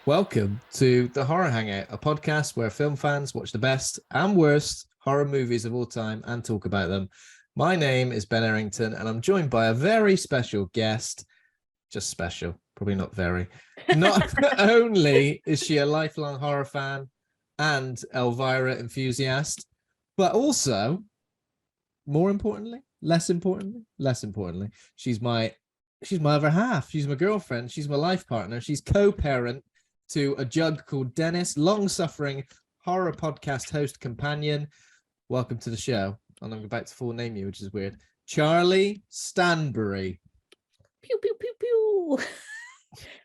Welcome to the Horror Hangout, a podcast where film fans watch the best and worst horror movies of all time and talk about them. My name is Ben Errington, and I'm joined by a very special guest. Just special, probably not very. Not only is she a lifelong horror fan and Elvira enthusiast, but also, more importantly, less importantly, she's my other half. She's my girlfriend. She's my life partner. She's co-parent to a jug called Dennis, long-suffering horror podcast host companion. Welcome to the show. And I'm about to full name you, which is weird. Charlie Stanbury. Pew pew pew pew.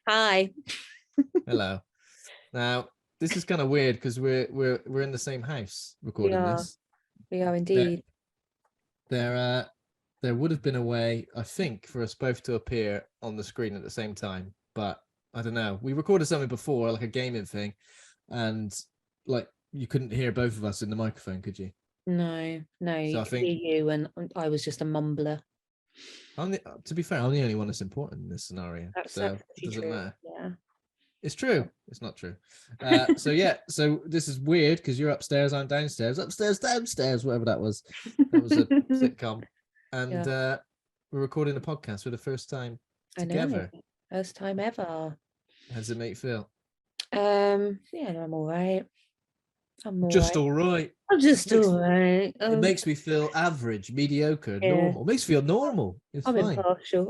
Hi. Hello. Now, this is kind of weird because we're in the same house recording this. We are indeed. There would have been a way, I think, for us both to appear on the screen at the same time, but I don't know. We recorded something before, like a gaming thing, and like you couldn't hear both of us in the microphone, could you? No. So you I think hear you, and I was just a mumbler. To be fair, I'm the only one that's important in this scenario, so it doesn't matter. Yeah, it's true. It's not true. So this is weird because you're upstairs, I'm downstairs. Upstairs, downstairs, whatever that was. That was a sitcom, and we're recording a podcast for the first time together. I know. First time ever. How does it make you feel? I'm all right. All right. I'm just all right. It makes me feel average, mediocre, normal. It makes me feel normal. It's I'm fine.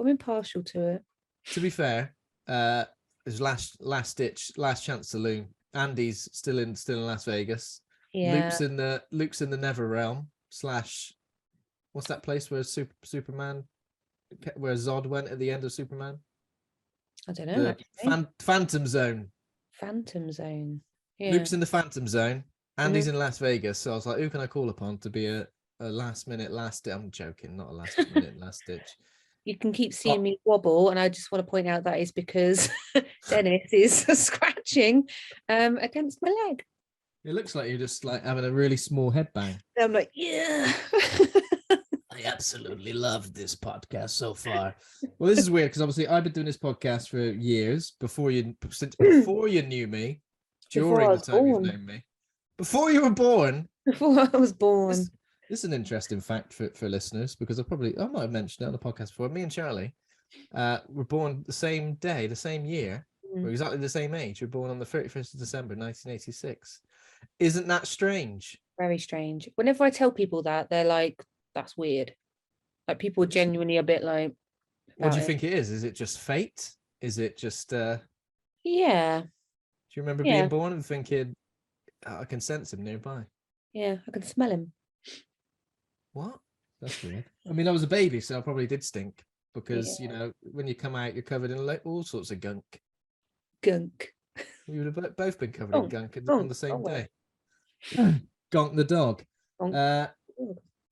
impartial to it. To be fair, there's last chance saloon. Andy's still in Las Vegas. Yeah. Luke's in the Never Realm / what's that place where Superman, where Zod went at the end of Superman? I don't know. Phantom Zone. Phantom Zone. Yeah. Luke's in the Phantom Zone. Andy's in Las Vegas. So I was like, who can I call upon to be a last minute, I'm joking, not a last minute, last ditch. You can keep seeing me wobble, and I just want to point out that is because Dennis is scratching against my leg. It looks like you're just like having a really small headbang. I'm like, yeah. I absolutely love this podcast so far. Well, this is weird because obviously I've been doing this podcast for years before you knew me, during the time you've known me, before you were born. Before I was born. This is an interesting fact for listeners because I might have mentioned it on the podcast before. Me and Charlie were born the same day, the same year. We're exactly the same age. We're born on the 31st of December, 1986. Isn't that strange? Very strange. Whenever I tell people that, they're like, that's weird. Like, people are genuinely a bit like, what do you think it is? Is it just fate? Is it just yeah. Do you remember being born and thinking, I can sense him nearby? Yeah, I can smell him. What? That's weird. I mean, I was a baby, so I probably did stink because when you come out, you're covered in all sorts of gunk. We would have both been covered in gunk on the same day. Gonk the dog.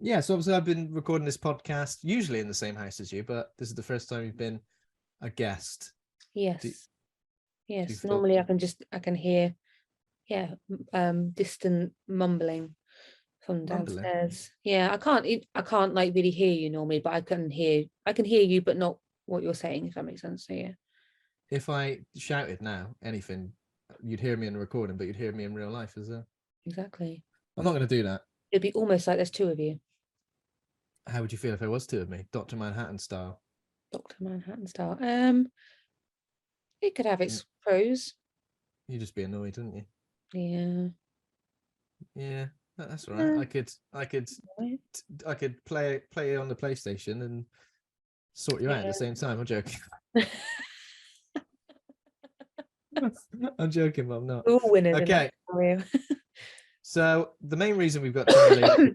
Yeah, so obviously I've been recording this podcast usually in the same house as you, but this is the first time you've been a guest. Yes. Yes. Normally I can hear distant mumbling from downstairs. Yeah, I can't like really hear you normally, but I can hear you, but not what you're saying, if that makes sense. So yeah. If I shouted now anything, you'd hear me in the recording, but you'd hear me in real life as well. Exactly. I'm not going to do that. It'd be almost like there's two of you. How would you feel if there was two of me, Dr. Manhattan style? Dr. Manhattan style. It could have its pros. You'd just be annoyed, wouldn't you? Yeah. Yeah, that's all right. I could play on the PlayStation and sort you out at the same time. I'm joking. I'm joking, but I'm not. We're all winners. Okay. So the main reason we've got Charlie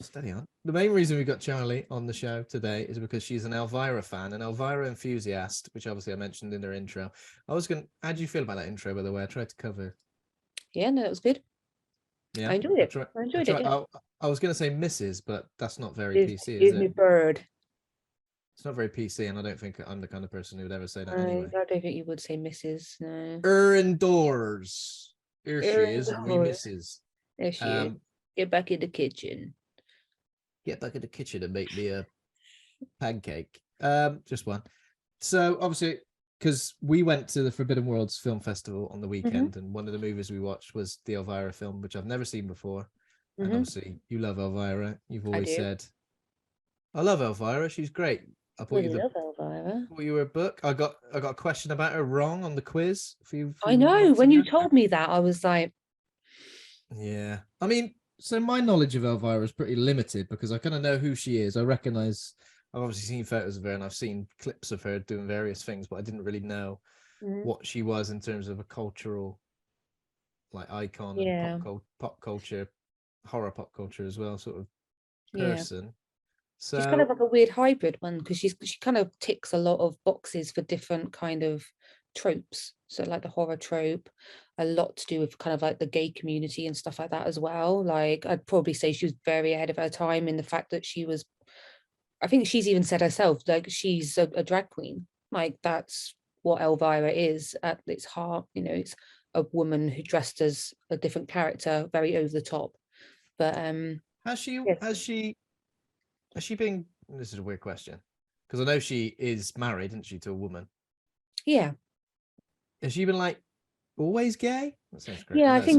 steady on. The main reason we got Charlie on the show today is because she's an Elvira fan, an Elvira enthusiast, which obviously I mentioned in her intro. How do you feel about that intro, by the way? I tried to cover. Yeah, no, that was good. Yeah, I enjoyed it. I was going to say Mrs., but that's not very PC, is it? Bird. It's not very PC, and I don't think I'm the kind of person who would ever say that anyway. I don't think you would say Mrs. No. Indoors. Here she is, we Mrs. There she is. Get back in the kitchen. Get back in the kitchen and make me a pancake. Just one. So obviously because we went to the Forbidden Worlds Film Festival on the Mm-hmm. weekend, and one of the movies we watched was the Elvira film, which I've never seen before. And Mm-hmm. obviously, you love Elvira. You've I always do. said, "I love Elvira. She's great." I I bought you love Elvira. bought you a book. I got a question about her wrong on the quiz a few I know. months When you ago. told me that, I was like, Yeah, I mean, so my knowledge of Elvira is pretty limited because I kind of know who she is. I recognize. I've obviously seen photos of her and I've seen clips of her doing various things, but I didn't really know mm, what she was in terms of a cultural like icon and yeah, pop culture, horror pop culture as well, sort of yeah. person. She's kind of So like a weird hybrid one because she kind of ticks a lot of boxes for different kind of tropes. So like the horror trope, a lot to do with kind of like the gay community and stuff like that as well. Like I'd probably say she was very ahead of her time in the fact that she was, I think she's even said herself, like she's a drag queen. Like that's what Elvira is at its heart. You know, it's a woman who dressed as a different character, very over the top. But has she yes, has she has she been? This is a weird question because I know she is married, isn't she, to a woman? yeah. Has she been like always gay? That sounds great. I Yeah, know it's a bit.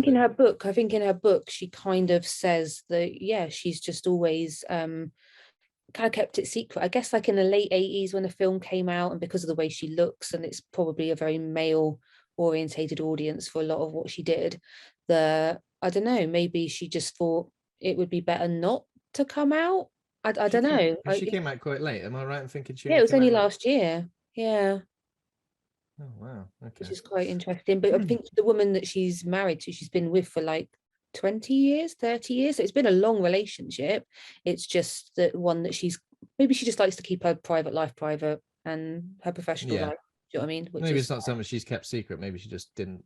I think in her book, she kind of says that, yeah, she's just always kind of kept it secret. I guess like in the late 80s when the film came out, and because of the way she looks, and it's probably a very male orientated audience for a lot of what she did, I don't know, maybe she just thought it would be better not to come out. I She don't came. know. She came out quite late. Am I right in thinking she Yeah, it only was came only out like? last year. Yeah. Oh wow. Which Okay. is quite interesting. But I think the woman that she's married to, she's been with for like 20 years, 30 years. So it's been a long relationship. It's just that one that maybe she just likes to keep her private life private and her professional Yeah. life. Do you know what I mean? Which Maybe is, it's not something she's kept secret. Maybe she just didn't.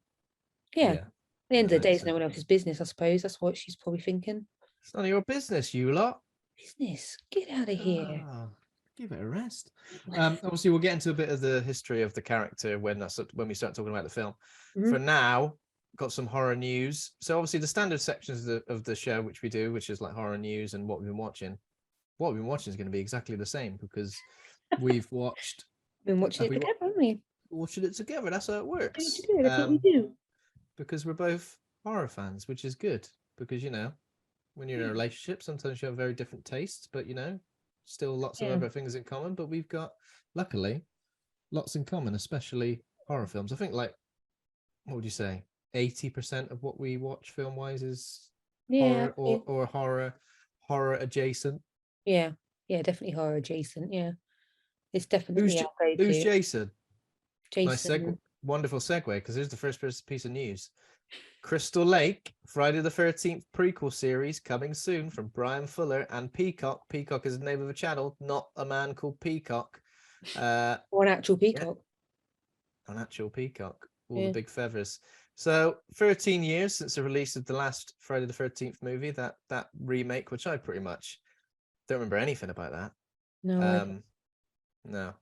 yeah. Yeah. At the I end don't of the know. day, it's no one else's business, I suppose. That's what she's probably thinking. It's none of your business, you lot. Business, get out of here. Ah, give it a rest. Obviously, we'll get into a bit of the history of the character when we start talking about the film. For Mhm. now, got some horror news. So obviously, the standard sections of the show, which we do, which is like horror news and what we've been watching. What we've been watching is going to be exactly the same because we've watched. Been watching Have it we together, haven't we? watching it together? That's how it Doing it works. together, that's what we do. Because we're both horror fans, which is good. Because when you're in a Yeah. relationship, sometimes you have very different tastes, but still lots of Yeah. other things in common. But we've got, luckily, lots in common, especially horror films. I think, like, what would you say? 80% of what we watch film wise is Yeah. horror or horror adjacent. Yeah. Yeah, definitely horror adjacent. Yeah. It's definitely Who's our who's go-to. Jason? Nice Jason. wonderful segue, because here's the first piece of news. Crystal Lake, Friday the 13th prequel series coming soon from Brian Fuller and Peacock. Peacock is the name of a channel, not a man called Peacock. Or an actual Yeah, peacock. an actual peacock, all the Yeah. big feathers. So 13 years since the release of the last Friday the 13th movie, that remake, which I pretty much don't remember anything about that. No, No.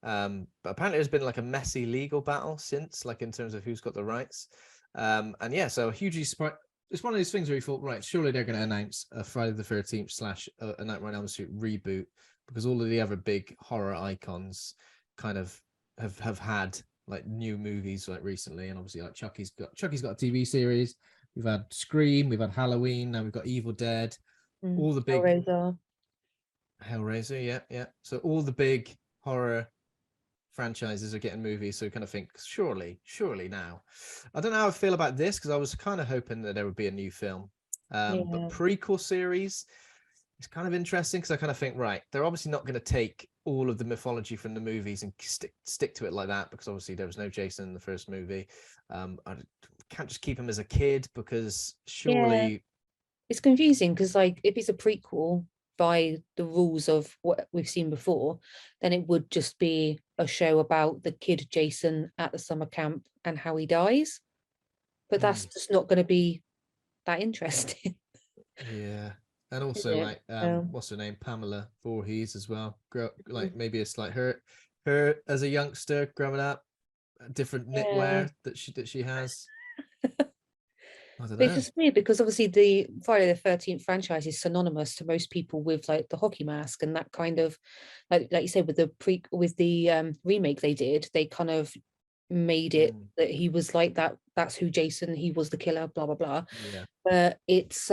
But apparently there's been like a messy legal battle since, like in terms of who's got the rights. And yeah, so hugely it's one of these things where you thought, right, surely they're going to announce a Friday the 13th / a Nightmare on Elm Street reboot, because all of the other big horror icons kind of have had like new movies like recently, and obviously like Chucky's got a TV series. We've had Scream, we've had Halloween, now we've got Evil Dead. All the big Hellraiser. Hellraiser, yeah. So all the big horror franchises are getting movies, so you kind of think surely now. I don't know how I feel about this, because I was kind of hoping that there would be a new film, Yeah. but prequel series is kind of interesting, because I kind of think, right, they're obviously not going to take all of the mythology from the movies and stick to it like that, because obviously there was no Jason in the first movie. I can't just keep him as a kid, because surely Yeah. It's confusing because like if it's a prequel by the rules of what we've seen before, then it would just be a show about the kid Jason at the summer camp and how he dies. But that's just not going to be that interesting, yeah. And is also it? like So, what's her name, Pamela Voorhees as well. mm, Like maybe it's like her as a youngster growing up, different yeah. knitwear that she has. I don't But it's know. just weird because obviously the Friday the 13th franchise is synonymous to most people with like the hockey mask and that kind of like you said with the remake they did, they kind of made it Mm, that he was like that, that's who Jason, he was the killer, blah blah blah. yeah. But it's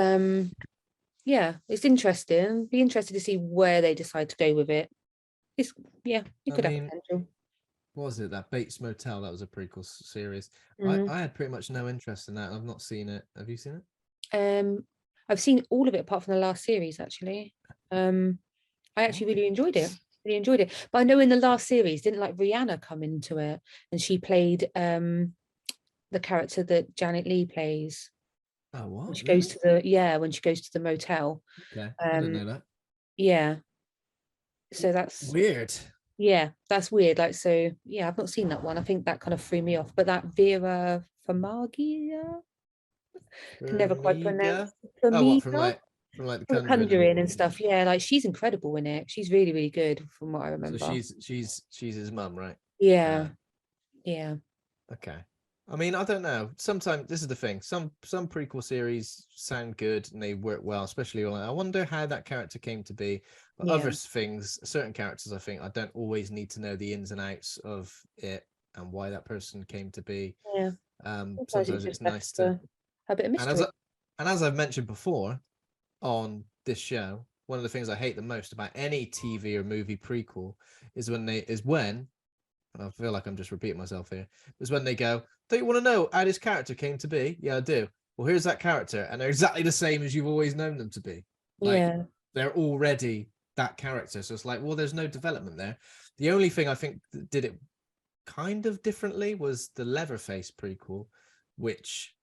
yeah, it's interesting. Be interested to see where they decide to go with it. It's yeah, it I could have mean, potential. what was it? That Bates Motel? That was a prequel series. Mhm. I had pretty much no interest in that. I've not seen it. Have you seen it? Um, I've seen all of it apart from the last series actually. Um, I actually What? really enjoyed it. Really enjoyed it. But I know in the last series, didn't like Rihanna come into it and she played the character that Janet Leigh plays Oh, when what? she goes Really? to the yeah, when she goes to the motel. Okay, I didn't Um, know that. yeah. So that's Weird. yeah, that's weird. Like so, yeah, I've not seen that one. I think that kind of threw me off. But that Vera Farmiga, can never quite pronounce Farmiga. Oh, what Farmiga from like the from The Conjuring and Conjuring and stuff. Yeah, like she's incredible in it. She's really, really good from what I so remember. she's his mum, right? Yeah, yeah, Okay. I mean, I don't know. Sometimes this is the thing. Some prequel series sound good and they work well, especially like I wonder how that character came to be. But other yeah, things, certain characters, I think I don't always need to know the ins and outs of it and why that person came to be. yeah. Sometimes it's Sometimes just it's best nice to, to have a bit of and as mystery. and as I've mentioned before on this show, one of the things I hate the most about any TV or movie prequel is when and I feel like I'm just repeating myself here, is when they go, don't you want to know how this character came to be? Yeah, I do. Well, here's that character, and they're exactly the same as you've always known them to be. Like, Yeah, they're already that character. So it's like, well, there's no development there. The only thing I think that did it kind of differently was the Leatherface prequel, which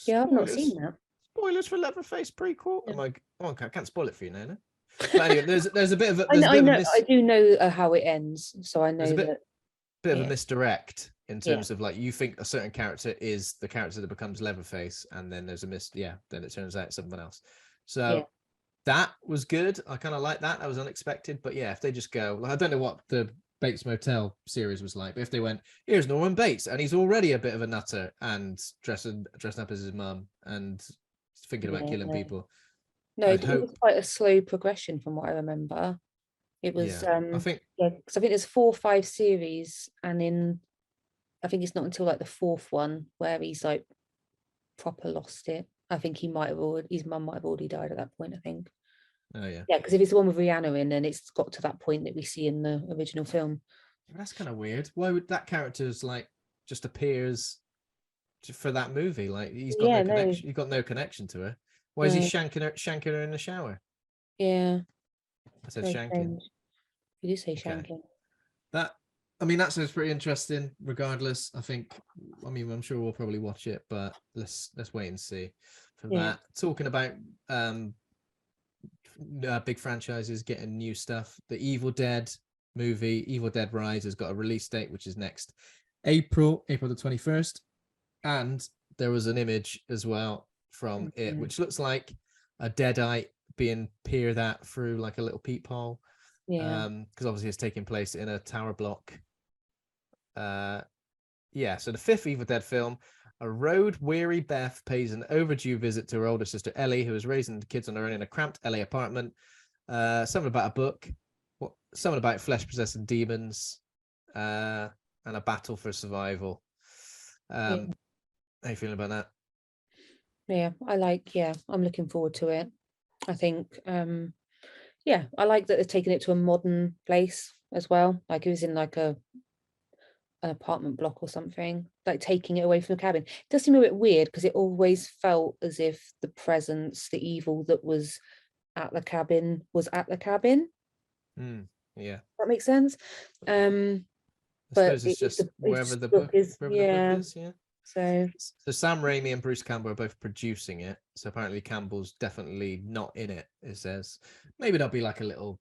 yeah. I've not seen that. spoilers for Leatherface prequel. Yeah. Am I? Oh, I can't spoil it for you now. No? But anyway, there's a bit of a I there's know, a bit I of a know, I miss do know how it ends, so I there's a know bit that. bit of a Yeah, misdirect in yeah, terms of like you think a certain character is the character that becomes Leatherface, and then there's a then it turns out someone else. yeah, So that was good. I kind of like that. That was unexpected. But yeah, if they just go, like, I don't know what the Bates Motel series was like, but if they went, here's Norman Bates, and he's already a bit of a nutter and dressing up as his mum and thinking about yeah. killing No, people, no, I'd it was hope. quite a slow progression from what I remember. It was Yeah, I think yeah, because I think there's 4 or 5 series, and in I think it's not until like the fourth one where he's like proper lost it. I think he might have already, his mum might have already died at that point, I think. oh yeah. Yeah, because if it's the one with Rihanna in, then it's got to that point that we see in the original film. That's kind of weird. Why would that character's like just appears for that movie? Like he's got no Yeah, no, connection. He's got no connection to her. Why is he no, shanking her in the shower? yeah, I said very shanking. strange. You do say Okay, shanking. that. I mean, that sounds pretty interesting. Regardless, I think. I mean, I'm sure we'll probably watch it, but let's wait and see. For Yeah. that, talking about um big franchises getting new stuff. The Evil Dead movie, Evil Dead Rise, has got a release date, which is next April the 21st. And there was an image as well from it, Mhm. which looks like a deadite being peered at through like a little peephole. Yeah. Because obviously it's taking place in a tower block. Uh, yeah, so the fifth Evil Dead film, a road-weary Beth pays an overdue visit to her older sister Ellie, who is raising the kids on her own in a cramped LA apartment. Something about a book, something about flesh-possessing demons, and a battle for survival. Yeah. How you feeling about that? Yeah. Yeah, I'm looking forward to it. I think yeah, I like that they're taking it to a modern place as well. Like it was in like an apartment block or something, like taking it away from the cabin. It does seem a bit weird because it always felt as if the presence, the evil that was at the cabin was at the cabin. Yeah, That makes sense. Um, I but suppose it's just it's the book is wherever the book yeah. is. Yeah. So So Sam Raimi and Bruce Campbell are both producing it. So apparently Campbell's definitely not in it. It says maybe there'll be like a little,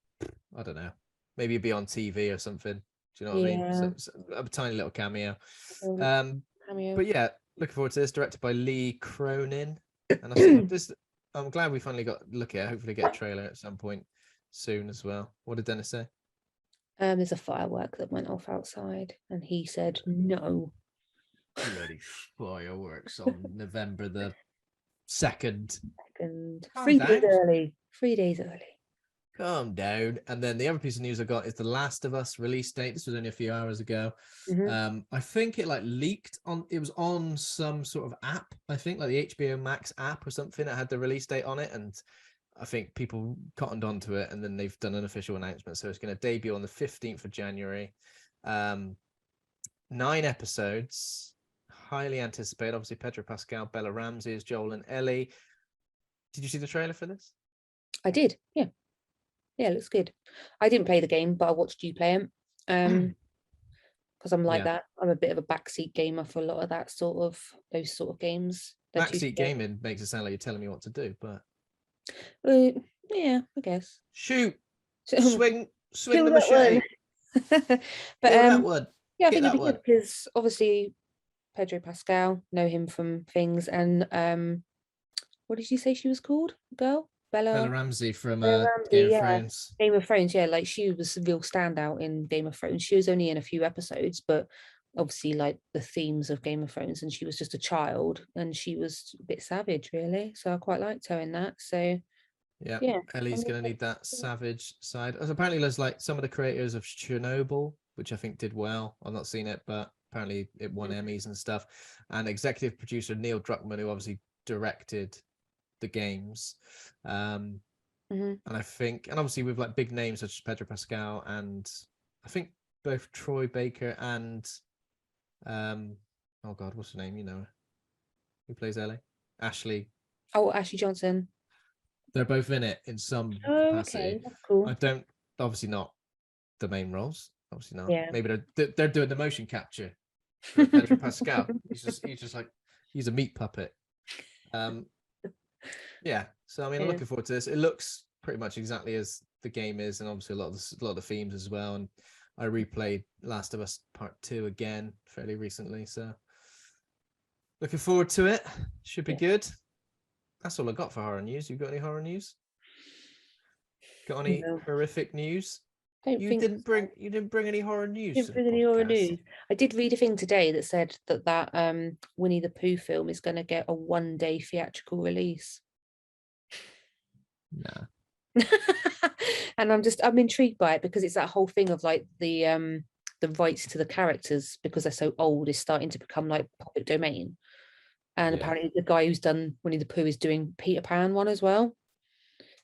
I don't know, maybe it'll be on TV or something. Do you know what I mean? yeah, So a tiny little cameo. um, Um, cameo. but yeah, looking forward to this. Directed by Lee Cronin, and this. I'm glad we finally got to look at it. Hopefully, get a trailer at some point soon as well. What did Dennis say? There's a firework that went off outside, and he said no. Bloody fireworks on November the 2nd. And Calm 3 days down. early. 3 days early. Calm down. And then the other piece of news I got is The Last of Us release date. This was only a few hours ago. I think it like leaked on, it was on some sort of app, I think like the HBO Max app or something that had the release date on it. And I think people cottoned onto it, and then they've done an official announcement. So it's going to debut on the 15th of January. 9 episodes, highly anticipated. Obviously, Pedro Pascal, Bella Ramsey as Joel and Ellie. Did you see the trailer for this? I did, yeah. Yeah, it looks good. I didn't play the game, but I watched you play it. Because I'm like that. I'm a bit of a backseat gamer for a lot of those sort of games. Backseat gaming makes it sound like you're telling me what to do, but yeah, I guess. Shoot, swing the that machete. But that one. yeah, I think it'd be good because obviously Pedro Pascal, know him from things, and what did you say she was called? Girl? Bella Ramsey from Bella Game Ramsey, of Thrones. Game of Thrones, yeah, like she was a real standout in Game of Thrones. She was only in a few episodes, but obviously like the themes of Game of Thrones, and she was just a child and she was a bit savage, really. So I quite liked her in that. So yeah, Ellie's gonna need that savage side. As apparently there's like some of the creators of Chernobyl, which I think did well. I've not seen it, but apparently it won Emmys and stuff. And executive producer Neil Druckmann, who obviously directed the games. And I think, and obviously with like big names such as Pedro Pascal, and I think both Troy Baker and oh god, what's her name? You know, who plays Ellie? Ashley. Oh, Ashley Johnson. They're both in it in some capacity. Okay, that's cool. I don't, obviously not the main roles. Obviously not. Yeah. Maybe they're doing the motion capture. Pedro Pascal. He's just like, he's a meat puppet. Yeah. So I mean, I'm looking forward to this. It looks pretty much exactly as the game is, and obviously a lot of the themes as well. And I replayed Last of Us Part 2 again fairly recently, so looking forward to it. Should be good. That's all I got for horror news. You got any horror news? Got any horrific news? You didn't bring any horror news. Didn't bring any horror news. I did read a thing today that said that Winnie the Pooh film is going to get a 1-day theatrical release. Nah. And I'm intrigued by it because it's that whole thing of like the rights to the characters, because they're so old, is starting to become like public domain. And apparently the guy who's done Winnie the Pooh is doing Peter Pan one as well.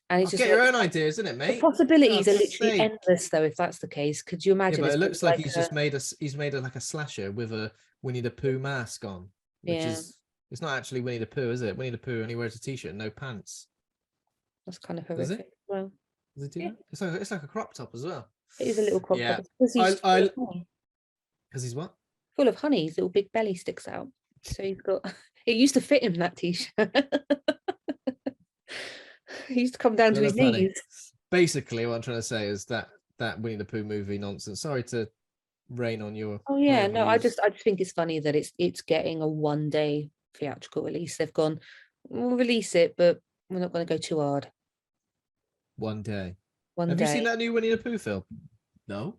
And it's just get your own ideas, isn't it, mate? The possibilities are literally endless, though. If that's the case, could you imagine? Yeah, but it looks like he's just made like a slasher with a Winnie the Pooh mask on, which is, it's not actually Winnie the Pooh, is it? Winnie the Pooh only wears a t-shirt and no pants. That's kind of horrific. Does it? Well, does it do that? It's like a crop top as well. It is a little crop top. Because he's what? Full of honey. His little big belly sticks out. So he's got. It used to fit him, that t-shirt. He used to come down to his knees. Basically, what I'm trying to say is that Winnie the Pooh movie nonsense. Sorry to rain on your. Oh yeah, no, I just think it's funny that it's getting a 1-day theatrical release. They've gone, we'll release it, but we're not going to go too hard. 1 day. Have you seen that new Winnie the Pooh film? No.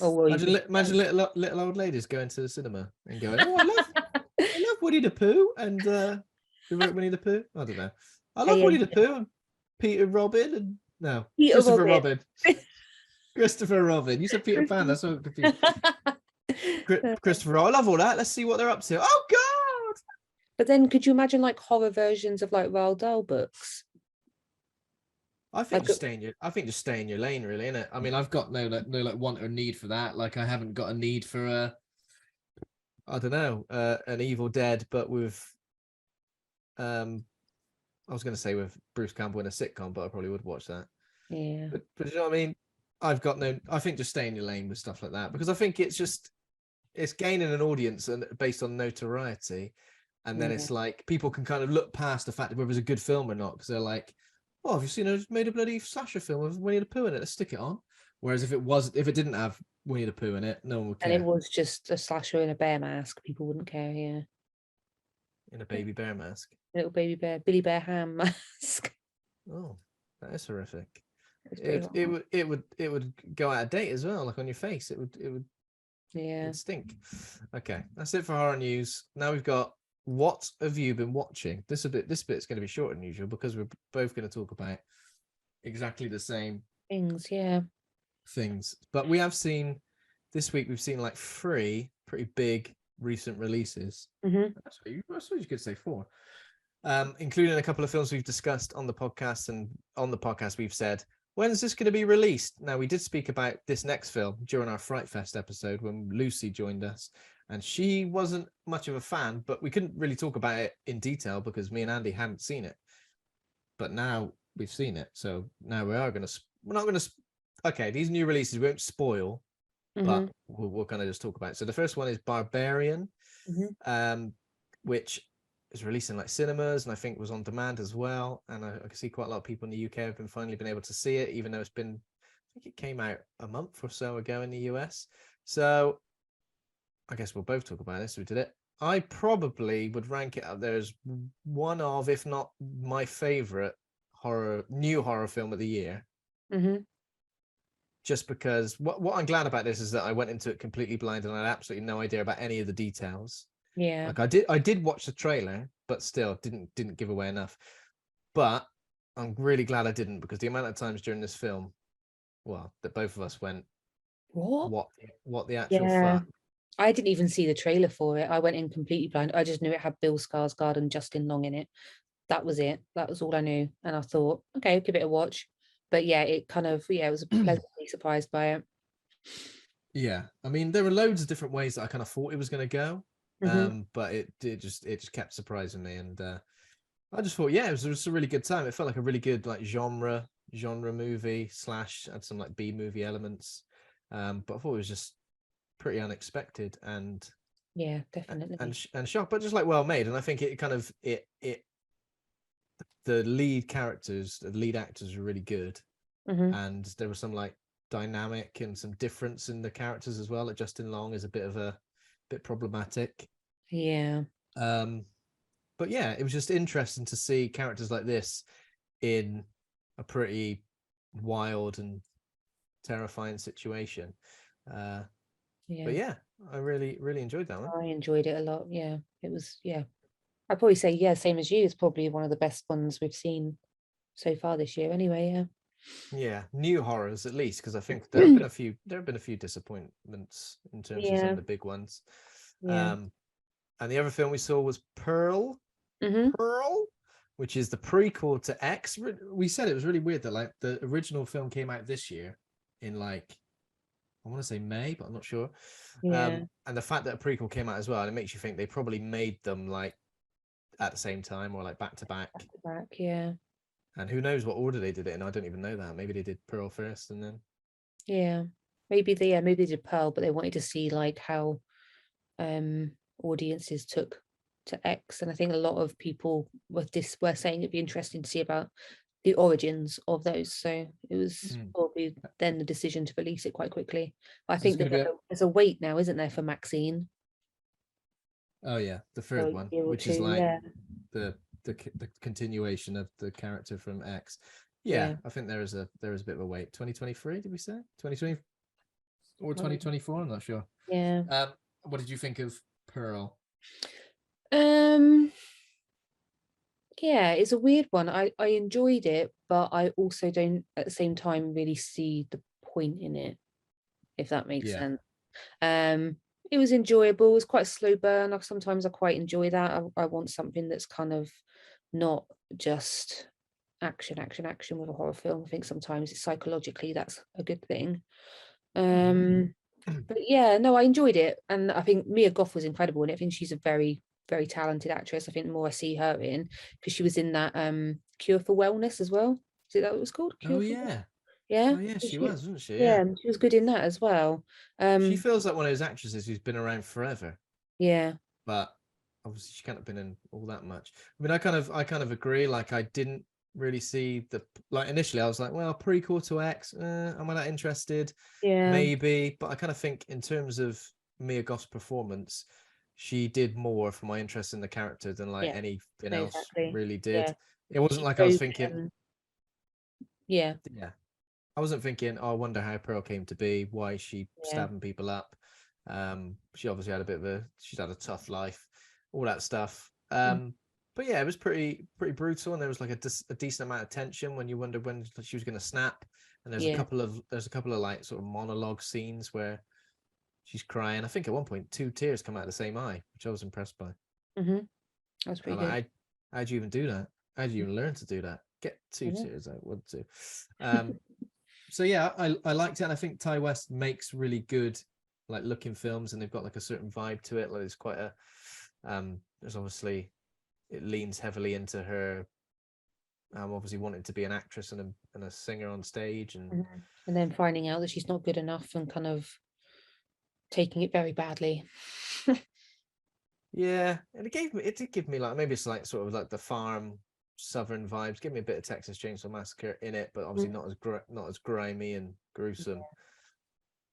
Oh well. Imagine little old ladies going to the cinema and going, "Oh, I love Winnie the Pooh," and who wrote Winnie the Pooh? I don't know. I love Winnie the Pooh and Peter Robin and Christopher Robin. Christopher Robin. You said Peter Pan. That's so confused. Christopher. I love all that. Let's see what they're up to. Oh God! But then, could you imagine like horror versions of like Roald Dahl books? I think just stay in your lane, really, innit? I mean, I've got no want or need for that. Like, I haven't got a need for I don't know, an Evil Dead, but with I was going to say with Bruce Campbell in a sitcom, but I probably would watch that. Yeah. But you know what I mean? I think just stay in your lane with stuff like that, because I think it's gaining an audience and based on notoriety. And then it's like people can kind of look past the fact of whether it's a good film or not, because they're like, oh, have you seen made a bloody slasher film with Winnie the Pooh in it? Let's stick it on. Whereas if it didn't have Winnie the Pooh in it, no one would care. And it was just a slasher in a bear mask, people wouldn't care. Yeah. In a baby bear mask. Little baby bear, Billy Bear Ham mask. Oh, that is horrific. It would go out of date as well, like on your face. It would yeah, stink. Okay, that's it for horror news. Now we've got what have you been watching? This bit's going to be shorter than usual because we're both going to talk about exactly the same Things, yeah. things. But we have seen this week. We've seen like 3 pretty big recent releases. Mm-hmm. I suppose you could say 4, including a couple of films we've discussed on the podcast. And on the podcast, we've said, when's this going to be released? Now, we did speak about this next film during our Fright Fest episode when Lucy joined us, and she wasn't much of a fan, but we couldn't really talk about it in detail because me and Andy hadn't seen it. But now we've seen it, so now we're not going to. Okay, these new releases won't spoil, but we're going to just talk about it. So the first one is Barbarian, which is releasing like cinemas and I think was on demand as well. And I can see quite a lot of people in the UK have finally been able to see it, even though I think it came out a month or so ago in the US. So I guess we'll both talk about this. We did it. I probably would rank it up there as one of, if not my favorite new horror film of the year. Just because what I'm glad about this is that I went into it completely blind and I had absolutely no idea about any of the details. Yeah. Like I did watch the trailer, but still didn't give away enough. But I'm really glad I didn't, because the amount of times during this film, well, that both of us went, what the actual fuck? I didn't even see the trailer for it. I went in completely blind. I just knew it had Bill Skarsgård and Justin Long in it. That was it. That was all I knew. And I thought, okay, give it a watch. But yeah, it kind of, I was pleasantly surprised by it. Yeah, I mean, there were loads of different ways that I kind of thought it was going to go, but it just kept surprising me, and I just thought, yeah, it was a really good time. It felt like a really good like genre movie / had some like B movie elements, but I thought it was just pretty unexpected and yeah, definitely and shocked, but just like well made. And I think it kind of the lead actors were really good, and there was some like dynamic and some difference in the characters as well. Like Justin Long is a bit problematic. Yeah. But yeah, it was just interesting to see characters like this in a pretty wild and terrifying situation. But yeah, I really enjoyed that one. I enjoyed it a lot. Yeah, it was. Yeah, I'd probably say same as you. It's probably one of the best ones we've seen so far this year. Anyway, yeah, new horrors at least, because I think there have been a few disappointments in terms of some of the big ones. And the other film we saw was Pearl. Pearl, which is the prequel to X. We said it was really weird that like the original film came out this year in like, I want to say May, but I'm not sure. And the fact that a prequel came out as well, and it makes you think they probably made them like at the same time or like back to back. Yeah. And who knows what order they did it in? I don't even know that. Maybe they did Pearl first and then. Yeah, maybe they did Pearl, but they wanted to see like how audiences took to X, and I think a lot of people were saying it'd be interesting to see about the origins of those. So it was probably then the decision to release it quite quickly. But I think there's a wait now, isn't there, for Maxine? Oh yeah, the third one, which is like the continuation of the character from X. Yeah, I think there is a bit of a wait. 2023, did we say 2020 or 2024? I'm not sure. Yeah. What did you think of Pearl? Yeah, it's a weird one. I enjoyed it, but I also don't at the same time really see the point in it, if that makes sense. It was enjoyable. It was quite a slow burn. Sometimes I quite enjoy that. I want something that's kind of not just action with a horror film. I think sometimes psychologically that's a good thing. But yeah, no, I enjoyed it, and I think Mia Goth was incredible in it. I think she's a very, very talented actress. I think the more I see her in, because she was in that Cure for Wellness as well. Is it that what it was called? Cure for Wellness? Yeah. Oh yeah, she was, wasn't she? Yeah, she was good in that as well. She feels like one of those actresses who's been around forever. Yeah. But obviously she can't have been in all that much. I mean, I kind of agree. Like, I didn't really see initially I was like, well, prequel to X, am I that interested? Maybe, but I kind of think in terms of Mia Goth's performance, she did more for my interest in the character than like anything else really did. It wasn't like I was thinking I wasn't thinking, oh, I wonder how Pearl came to be, why is she stabbing people up. She obviously had she's had a tough life, all that stuff. But yeah, it was pretty brutal, and there was like a decent amount of tension when you wondered when she was going to snap. And there's a couple of like sort of monologue scenes where she's crying. I think at one point 2 tears come out of the same eye, which I was impressed by. That's pretty I'm good. like, how'd you even do that? How'd you even learn to do that? Get 2 tears out, 1, 2. So yeah, I liked it, and I think Ty West makes really good like looking films, and they've got like a certain vibe to it. Like it's quite a there's obviously, it leans heavily into her obviously wanting to be an actress and a singer on stage, and then finding out that she's not good enough and kind of taking it very badly. yeah, and it did give me like, maybe it's like sort of like the farm southern vibes, give me a bit of Texas Chainsaw Massacre in it, but obviously not as grimy and gruesome.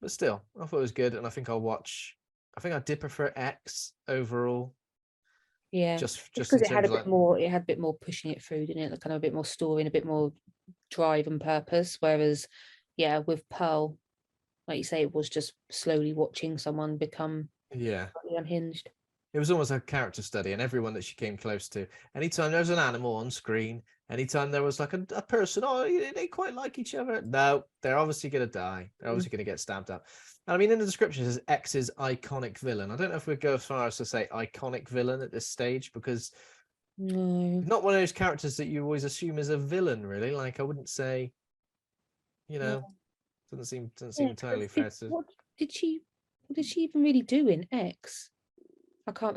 But still, I thought it was good, and I think I did prefer X overall. Yeah, just because in it had terms a of bit like, more. It had a bit more pushing it through, didn't it? Like kind of a bit more story and a bit more drive and purpose. Whereas, yeah, with Pearl, like you say, it was just slowly watching someone become unhinged. It was almost a character study, and everyone that she came close to, anytime there was an animal on screen, anytime there was like a person, oh, they quite like each other. No, they're obviously going to die. They're obviously going to get stabbed up. And I mean, in the description, it says X's iconic villain. I don't know if we'd go as far as to say iconic villain at this stage, because not one of those characters that you always assume is a villain, really. Like, I wouldn't say, doesn't seem entirely fair to. What did she even really do in X? I can't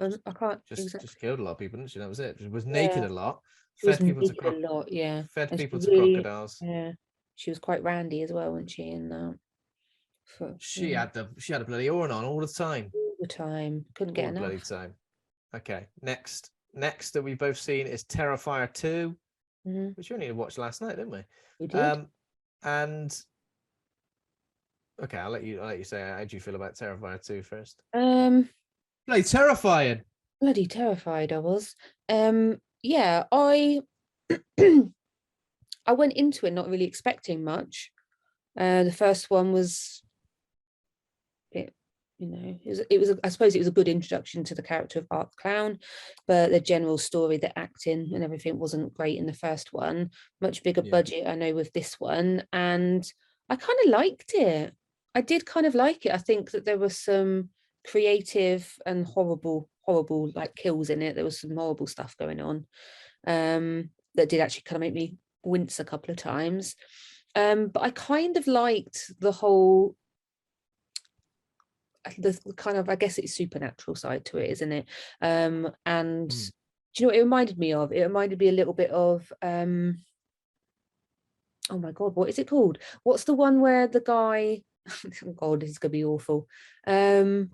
just killed a lot of people, didn't she? That was it. She was naked a lot. She was Fed people naked a lot, yeah. Fed And people she to really, crocodiles. yeah, she was quite randy as well, wasn't she? In that, she had a bloody horn on all the time. All the time, couldn't get all the enough. bloody time. Okay, next that we've both seen is Terrifier 2, which we only watched last night, didn't we? We did. And okay, I'll let you say how do you feel about Terrifier 2 first. Bloody terrifying. Bloody terrified I was. Yeah, I I went into it not really expecting much. The first one was it, it was I suppose it was a good introduction to the character of Art the Clown, but the general story, the acting and everything wasn't great in the first one. Much bigger budget, I know, with this one, and I kind of liked it. I did kind of like it. I think that there was some creative and horrible like kills in it. There was some horrible stuff going on that did actually kind of make me wince a couple of times. But I kind of liked the whole the kind of, I guess it's supernatural side to it, isn't it? And do you know what it reminded me of? It reminded me a little bit of oh my god, what is it called? What's the one where the guy oh god, this is gonna be awful. Can't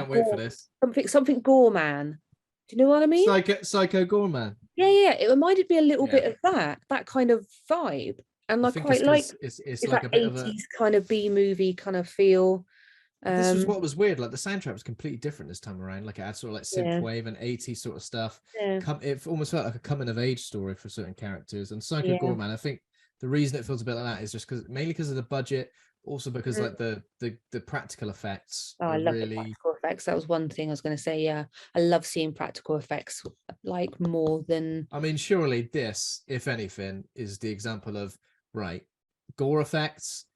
wait for this. Something Gorman. Do you know what I mean? Psycho Gorman. Yeah. It reminded me a little bit of that kind of vibe. And I quite like it's like a bit 80s of a kind of B-movie kind of feel. This was what was weird. Like the soundtrack was completely different this time around. Like it had sort of like synthwave and 80s sort of stuff. It almost felt like a coming of age story for certain characters. And Psycho Gorman, I think the reason it feels a bit like that is just mainly because of the budget, also because like the practical effects. I love the practical effects. That was one thing I was going to say. Yeah, I love seeing practical effects like more than. I mean, surely this, if anything, is the example of gore effects.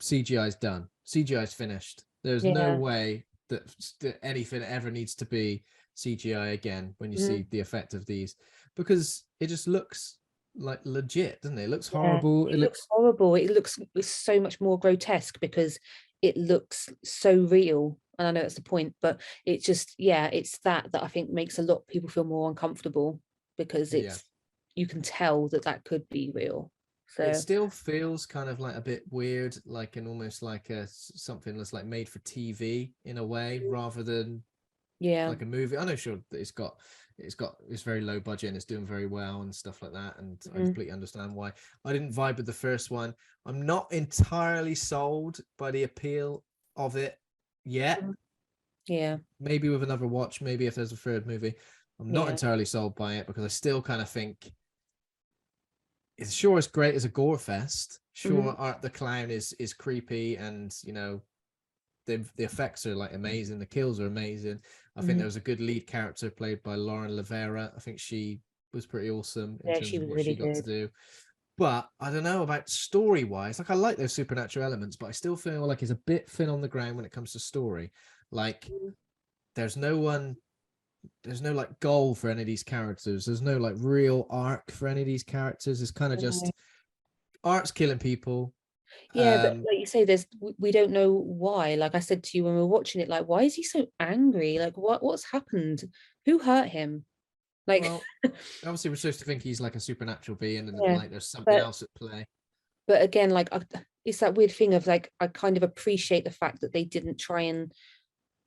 CGI's done. CGI's finished. There's no way that anything ever needs to be CGI again when you see the effect of these, because it just looks like legit, doesn't it? It looks horrible. It looks horrible. It's so much more grotesque because it looks so real. And I know that's the point, but it's just, it's that I think makes a lot of people feel more uncomfortable because you can tell that could be real. So it still feels kind of like a bit weird, like an almost like something that's like made for TV in a way, rather than like a movie. I know, sure, that it's very low budget and it's doing very well and stuff like that, and I completely understand why. I didn't vibe with the first one. I'm not entirely sold by the appeal of it yet. Maybe with another watch, maybe if there's a third movie. I'm not entirely sold by it because I still kind of think it's great as a gore fest. Art the Clown is creepy, and the effects are like amazing, the kills are amazing, I think there was a good lead character played by Lauren Lavera. I think she was pretty awesome in Yeah, terms she of was what really she got to good. do. But I don't know about story wise. Like, I like those supernatural elements, but I still feel like it's a bit thin on the ground when it comes to story. Like, there's no like goal for any of these characters. There's no like real arc for any of these characters. It's kind of just Art's killing people. Yeah, but like you say, we don't know why. Like I said to you when we were watching it, like, why is he so angry? Like, what's happened? Who hurt him? Like, Well, obviously we're supposed to think he's like a supernatural being, and yeah, like there's something but else at play. again, like, it's that weird thing of like, I kind of appreciate the fact that they didn't try and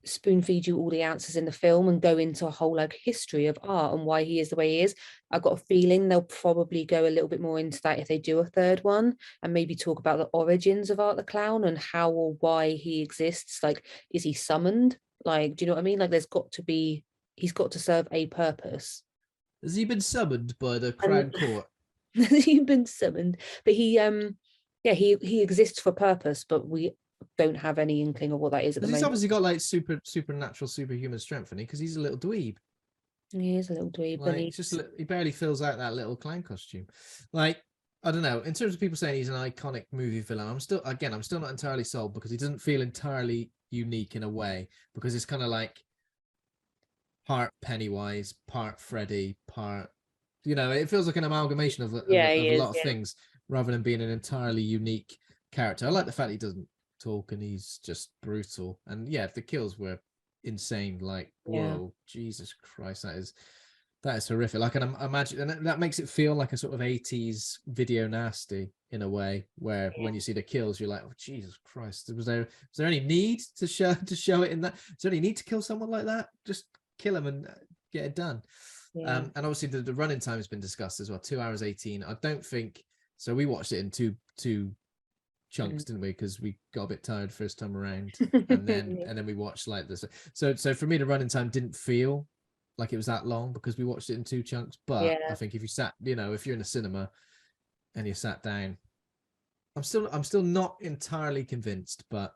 spoon feed you all the answers in the film and go into a whole like history of art and why he is the way he is. I've got a feeling they'll probably go a little bit more into that if they do a third one, and maybe talk about the origins of Art the Clown and how or why he exists. Like, is he summoned? Like, do you know what I mean? Like, he's got to serve a purpose. Has he been summoned by the And Crown Court? he's been summoned, but yeah, he exists for purpose, but we don't have any inkling of what that is at the Because he's moment. obviously got like supernatural, superhuman strength, and because he's a little dweeb. He is a little dweeb, Like, and it's just he barely fills out that little clown costume. Like, I don't know. In terms of people saying he's an iconic movie villain, I'm still not entirely sold, because he doesn't feel entirely unique in a way, because it's kind of like part Pennywise, part Freddy, part, it feels like an amalgamation of yeah, a he is. lot of things, rather than being an entirely unique character. I like the fact he doesn't talk and he's just brutal. And yeah, the kills were insane. Like, Yeah. whoa, Jesus Christ, that is horrific. Like, and I imagine, and that makes it feel like a sort of 80s video nasty in a way, where when you see the kills, you're like, oh, Jesus Christ, was there any need to show it in that? Is there any need to kill someone like that? Just kill him and get it done. Yeah. And obviously the running time has been discussed as well, 2 hours 18. I don't think so. We watched it in two chunks, didn't we? Because we got a bit tired first time around, and then we watched like this. So for me, the running time didn't feel like it was that long, because we watched it in two chunks. But I think if you sat, if you're in a cinema and you sat down, I'm still not entirely convinced, but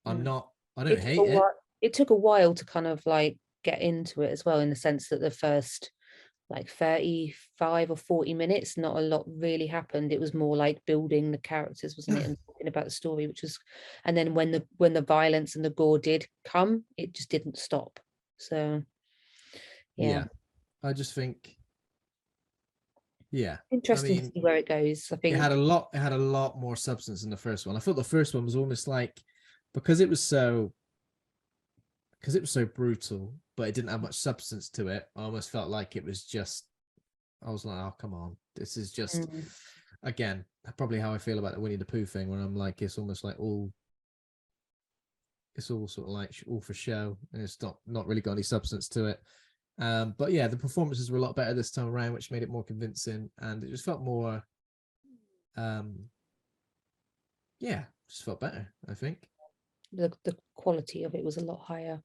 I'm not. I don't hate it. It took a while to kind of like get into it as well, in the sense that the first like 35 or 40 minutes, not a lot really happened. It was more like building the characters, wasn't it, and talking about the story, which was, and then when the violence and the gore did come, it just didn't stop. So yeah, I just think, yeah, interesting to see where it goes. I think it had a lot more substance in the first one. I thought the first one was almost like, because it was so brutal, but it didn't have much substance to it. I almost felt like it was just, I was like, oh, come on, this is just again probably how I feel about the Winnie the Pooh thing, where I'm like, it's almost like it's all sort of like all for show, and it's not really got any substance to it. But yeah, the performances were a lot better this time around, which made it more convincing, and it just felt more just felt better, I think. the quality of it was a lot higher.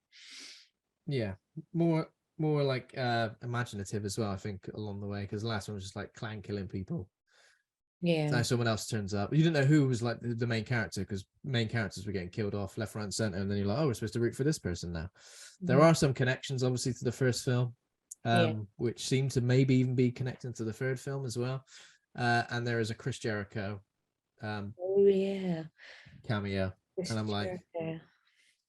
Yeah, more like imaginative as well, I think, along the way, because the last one was just like clown killing people. Yeah. So someone else turns up. You didn't know who was like the main character, because main characters were getting killed off left, right, and center, and then you're like, oh, we're supposed to root for this person now. There are some connections, obviously, to the first film, which seem to maybe even be connecting to the third film as well. And there is a Chris Jericho cameo, and I'm like,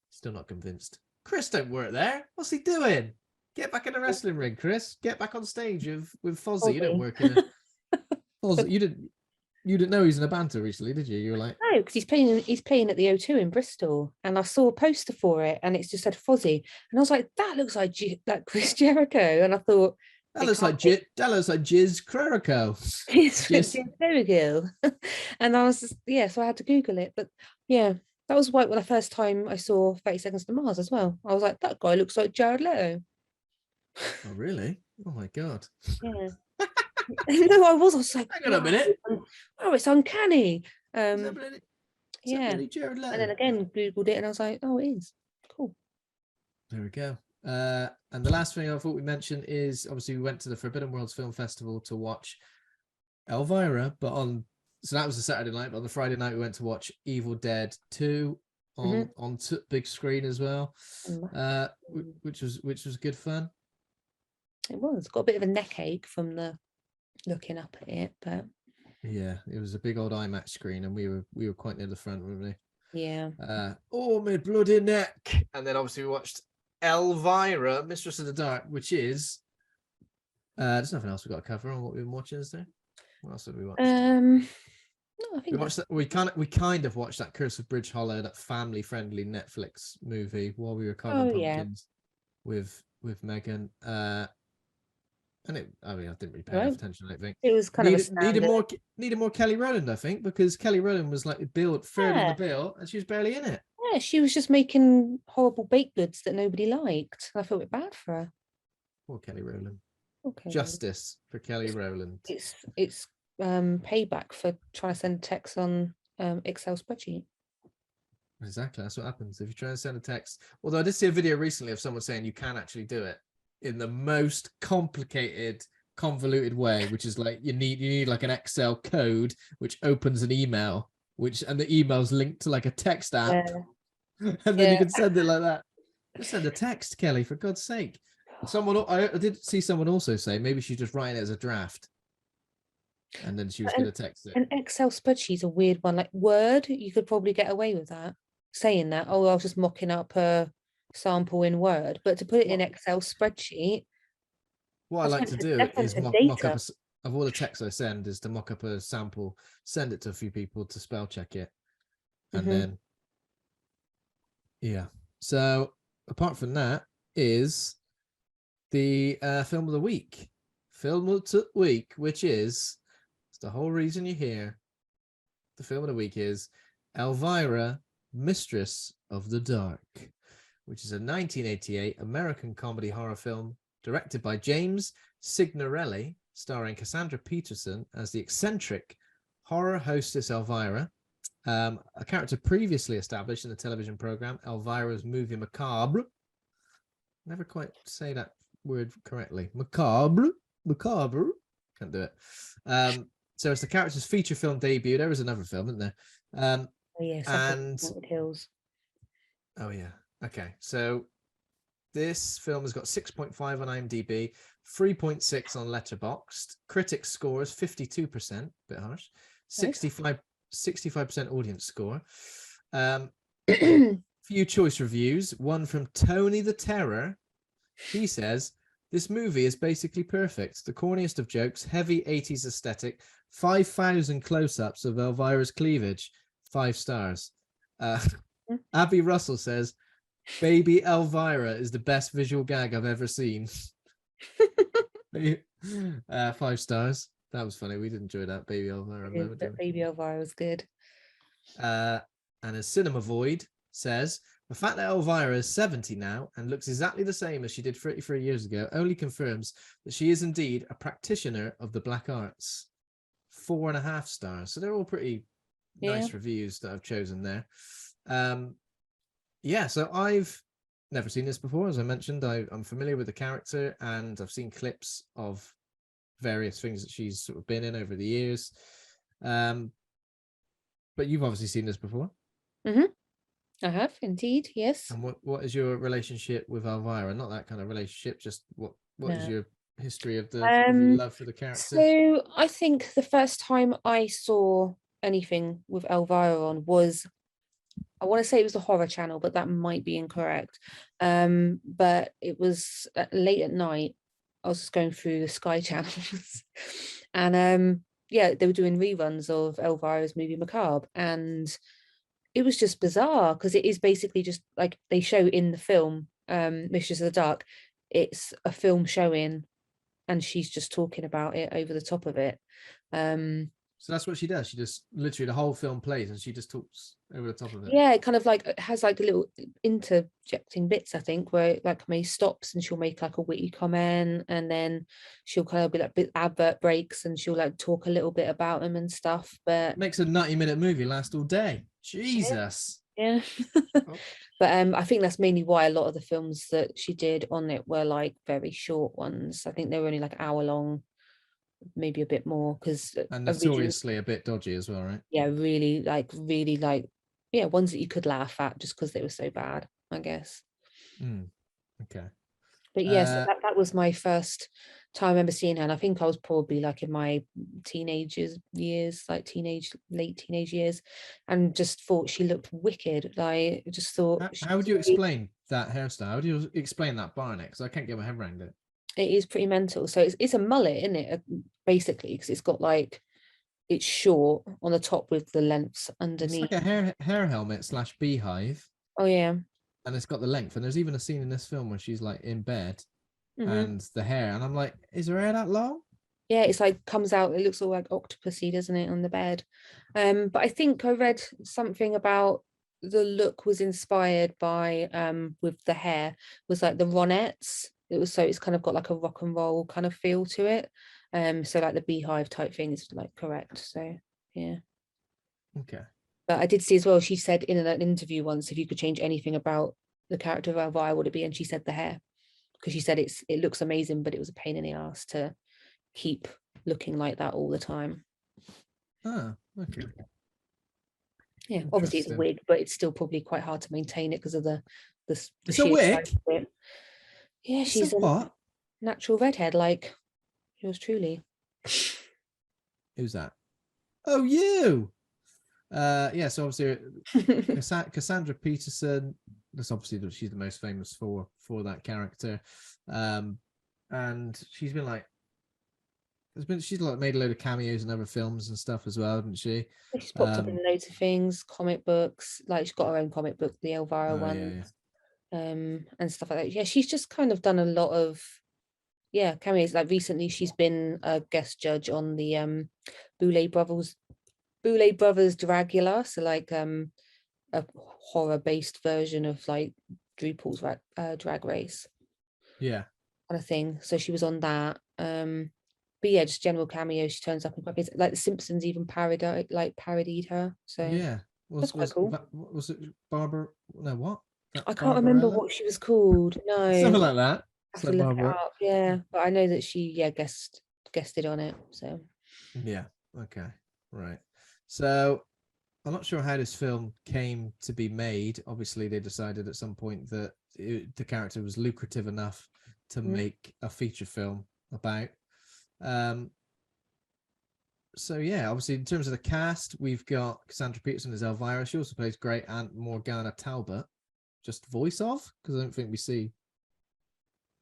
still not convinced. Chris don't work there. What's he doing? Get back in the wrestling ring, Chris. Get back on stage with Fozzy. You don't work in a Fozzy. You didn't know he's in a banter recently, did you? You were like, no, because he's playing at the O2 in Bristol, and I saw a poster for it, and it's just said Fozzy, and I was like, that looks like Chris Jericho, and I thought that looks like Jizz Jericho. Jizz Jericho, and I was so I had to Google it, but yeah, that was like the first time I saw 30 Seconds to Mars as well. I was like, that guy looks like Jared Leto. Oh really? Oh my god. Yeah. No, I was like, hang on a minute. Oh, it's uncanny. Yeah. And then again Googled it, and I was like, oh, it is. Cool. There we go. And the last thing I thought we mentioned is, obviously we went to the Forbidden Worlds Film Festival to watch Elvira, so that was the Saturday night, but on the Friday night we went to watch Evil Dead 2 on big screen as well, which was good fun. It was got a bit of a neck ache from the looking up at it, but yeah, it was a big old IMAX screen, and we were quite near the front, weren't we? yeah. Oh, my bloody neck! And then obviously we watched Elvira, Mistress of the Dark, which is there's nothing else we've got to cover on what we've been watching, is there? What else have we watched? No, I think we watched that. We kind of watched that Curse of Bridge Hollow, that family-friendly Netflix movie, while we were carving pumpkins with Megan. And I didn't really pay enough attention. I think it was kind of needed more Kelly Rowland, I think, because Kelly Rowland was like third in the bill, and she was barely in it. Yeah, she was just making horrible baked goods that nobody liked. I felt a bit bad for her. Poor Kelly Rowland. Okay. Justice for Kelly Rowland. It's payback for trying to send text on Excel spreadsheet. Exactly, that's what happens if you try to send a text. Although I did see a video recently of someone saying you can actually do it in the most complicated, convoluted way, which is like you need like an Excel code which opens an email, and the email's linked to like a text app, and then you can send it like that. Just send a text, Kelly, for God's sake. I did see someone also say maybe she's just writing it as a draft, and then she was going to text it. An Excel spreadsheet's a weird one. Like Word, you could probably get away with that, saying that. Oh, I was just mocking up a sample in Word, but to put it in Excel spreadsheet. What I like to do is mock up of all the texts I send is to mock up a sample, send it to a few people to spell check it, and then So apart from that is the film of the week. Film of the week, which is the whole reason you're here. The film of the week is Elvira, Mistress of the Dark, which is a 1988 American comedy horror film directed by James Signorelli, starring Cassandra Peterson as the eccentric horror hostess Elvira, a character previously established in the television program Elvira's Movie Macabre. Never quite say that word correctly. Macabre. Can't do it. So it's the character's feature film debut. There was another film, isn't there? Hills. Oh yeah. Okay. So this film has got 6.5 on IMDb, 3.6 on Letterboxd. Critics score is 52%, bit harsh. 65% audience score. Few choice reviews. One from Tony the Terror. He says, this movie is basically perfect. The corniest of jokes, heavy 80s aesthetic, 5,000 close-ups of Elvira's cleavage. 5 stars. Abby Russell says, Baby Elvira is the best visual gag I've ever seen. 5 stars. That was funny. We did enjoy that Baby Elvira moment. Baby Elvira was good. And as Cinema Void says, the fact that Elvira is 70 now and looks exactly the same as she did 33 years ago only confirms that she is indeed a practitioner of the black arts. 4.5 stars. So they're all pretty nice reviews that I've chosen there. So I've never seen this before. As I mentioned, I'm familiar with the character and I've seen clips of various things that she's sort of been in over the years. But you've obviously seen this before. I have indeed, yes. And what is your relationship with Elvira? Not that kind of relationship, just what is your history of your love for the character? So I think the first time I saw anything with Elvira on was, I want to say it was the Horror Channel, but that might be incorrect. But it was late at night. I was just going through the Sky channels, and they were doing reruns of Elvira's Movie Macabre, and it was just bizarre because it is basically just like they show in the film Mistress of the Dark. It's a film showing, and she's just talking about it over the top of it. So that's what she does. She just literally the whole film plays and she just talks over the top of it. Yeah, it kind of like it has like a little interjecting bits, I think, where it like May stops and she'll make like a witty comment, and then she'll kind of be like bit advert breaks and she'll like talk a little bit about them and stuff. But makes a 90-minute movie last all day. Jesus. Yeah. But I think that's mainly why a lot of the films that she did on it were like very short ones. I think they were only like hour long, maybe a bit more, because and notoriously a bit dodgy as well, right? Yeah, really like yeah, ones that you could laugh at just because they were so bad, I guess. Okay. But yes, that was my first time I remember seeing her, and I think I was probably like in my teenagers years, like late teenage years, and just thought she looked wicked. Like, I just thought How would you explain that hairstyle? How do you explain that barnet? Because I can't get my head around it. it is pretty mental. So it's a mullet, isn't it? Basically, because it's got like, it's short on the top with the lengths It's underneath. like a hair helmet / beehive, Oh yeah. and it's got the length. And there's even a scene in this film where she's like in bed, Hmm. and the hair, and I'm like, is her hair that long? Yeah, it's like comes out, it looks all like octopusy, doesn't it, on the bed? But I think I read something about the look was inspired by with the hair was like the Ronettes. It was, so it's kind of got like a rock and roll kind of feel to it. So like the beehive type thing is like correct. So yeah. Okay. But I did see as well, she said in an interview once, if you could change anything about the character of Elvira, would it be? And she said the hair, because she said it looks amazing, but it was a pain in the ass to keep looking like that all the time. Ah, okay. Yeah, obviously it's a Interesting. wig, but it's still probably quite hard to maintain it because of the It's a sheer wig? size of it. Yeah, It's a she's a what? natural redhead, like yours truly. Who's that? Oh, you. Yeah, so obviously Cassandra Peterson, that's obviously she's the most famous for that character. And she's been like, she's like made a load of cameos in other films and stuff as well, hasn't she? She's popped up in loads of things, comic books, like she's got her own comic book, the Elvira one, and stuff like that. Yeah, she's just kind of done a lot of cameos. Like recently she's been a guest judge on the Boulet Brothers Dragula, so like a horror based version of like RuPaul's drag race Yeah. kind of thing. So she was on that. But yeah, just general cameos. She turns up in quite bits. Like The Simpsons even parodied her. So Yeah. that's quite cool. Was it Barbara? No, what? I can't remember Barbarella? what she was called. No, Something like that. I It's have to like look it Barbara. up. Yeah, but I know that she guested on it. So Yeah. Okay. Right. So I'm not sure how this film came to be made. Obviously, they decided at some point that the character was lucrative enough to make a feature film about. So yeah, obviously in terms of the cast, we've got Cassandra Peterson as Elvira. She also plays great Aunt Morgana Talbot, just voice of, because I don't think we see.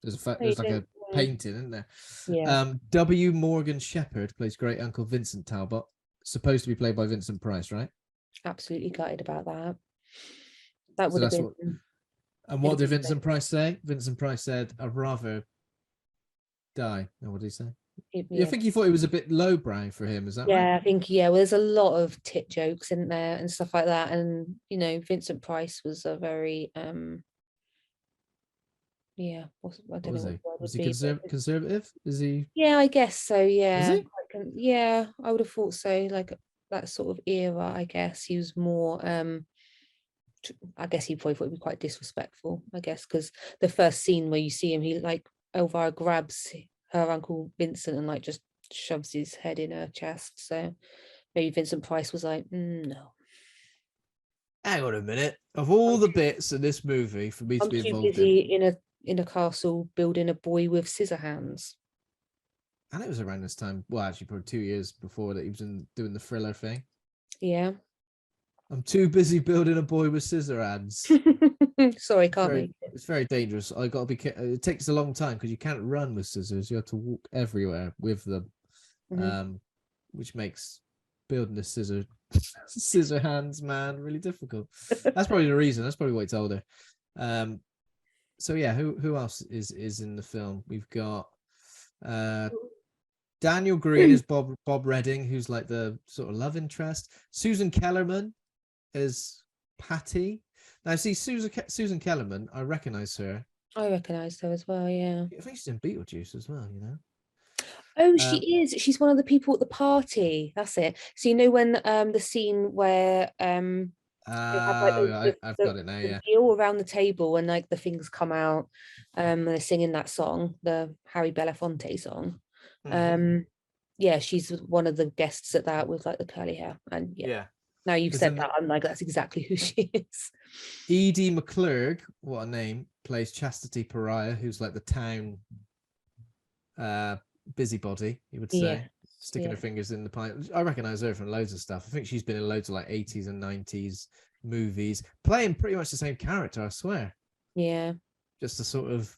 There's like a painting, isn't there? Yeah. W. Morgan Shepherd plays great Uncle Vincent Talbot, supposed to be played by Vincent Price, right? Absolutely gutted about that. That So would have that's been. what. And what did Vincent Price say? Vincent Price said, "I'd rather die." No, what did he say? I think he thought it was a bit lowbrow for him. Is that right? Yeah, I think well, there's a lot of tit jokes in there and stuff like that. And Vincent Price was a very I don't know what the word Was would he be. conservative? Is he? Yeah, I guess so. Is Yeah, he? yeah, I would have thought so. Like that sort of era, I guess he was more. I guess he probably thought it'd be quite disrespectful. I guess because the first scene where you see him, he like Elvira grabs her Uncle Vincent and like just shoves his head in her chest. So maybe Vincent Price was like, no. Hang on a minute. Of all the bits in this movie for me to I'm be too involved busy in a castle building a boy with scissor hands. and it was around this time. Well, actually, probably 2 years before that he was doing the thriller thing. Yeah. I'm too busy building a boy with scissor hands. Sorry, can't make it. It's very dangerous. I got to be. It takes a long time because you can't run with scissors. You have to walk everywhere with them, which makes building a scissor hands man really difficult. That's probably the reason. That's probably what he told her. So yeah, who else is in the film? We've got Daniel Green is Bob Redding, who's like the sort of love interest. Susan Kellerman is Patty. Now, see, Susan Kellerman, I recognize her. I recognise her as well, yeah. I think she's in Beetlejuice as well, you know. Oh, she is. She's one of the people at the party. That's it. So when the scene where they have like I've got it now. Yeah, deal around the table and like the things come out, and they're singing that song, the Harry Belafonte song. Yeah, she's one of the guests at that with like the curly hair, and yeah, Now you've Because said then that, I'm like, that's exactly who she is. Edie McClurg, what a name, plays Chastity Pariah, who's like the town busybody, you would Yeah. say, sticking her fingers in the pie. I recognize her from loads of stuff. I think she's been in loads of like 80s and 90s movies, playing pretty much the same character, I swear. Yeah. Just a sort of,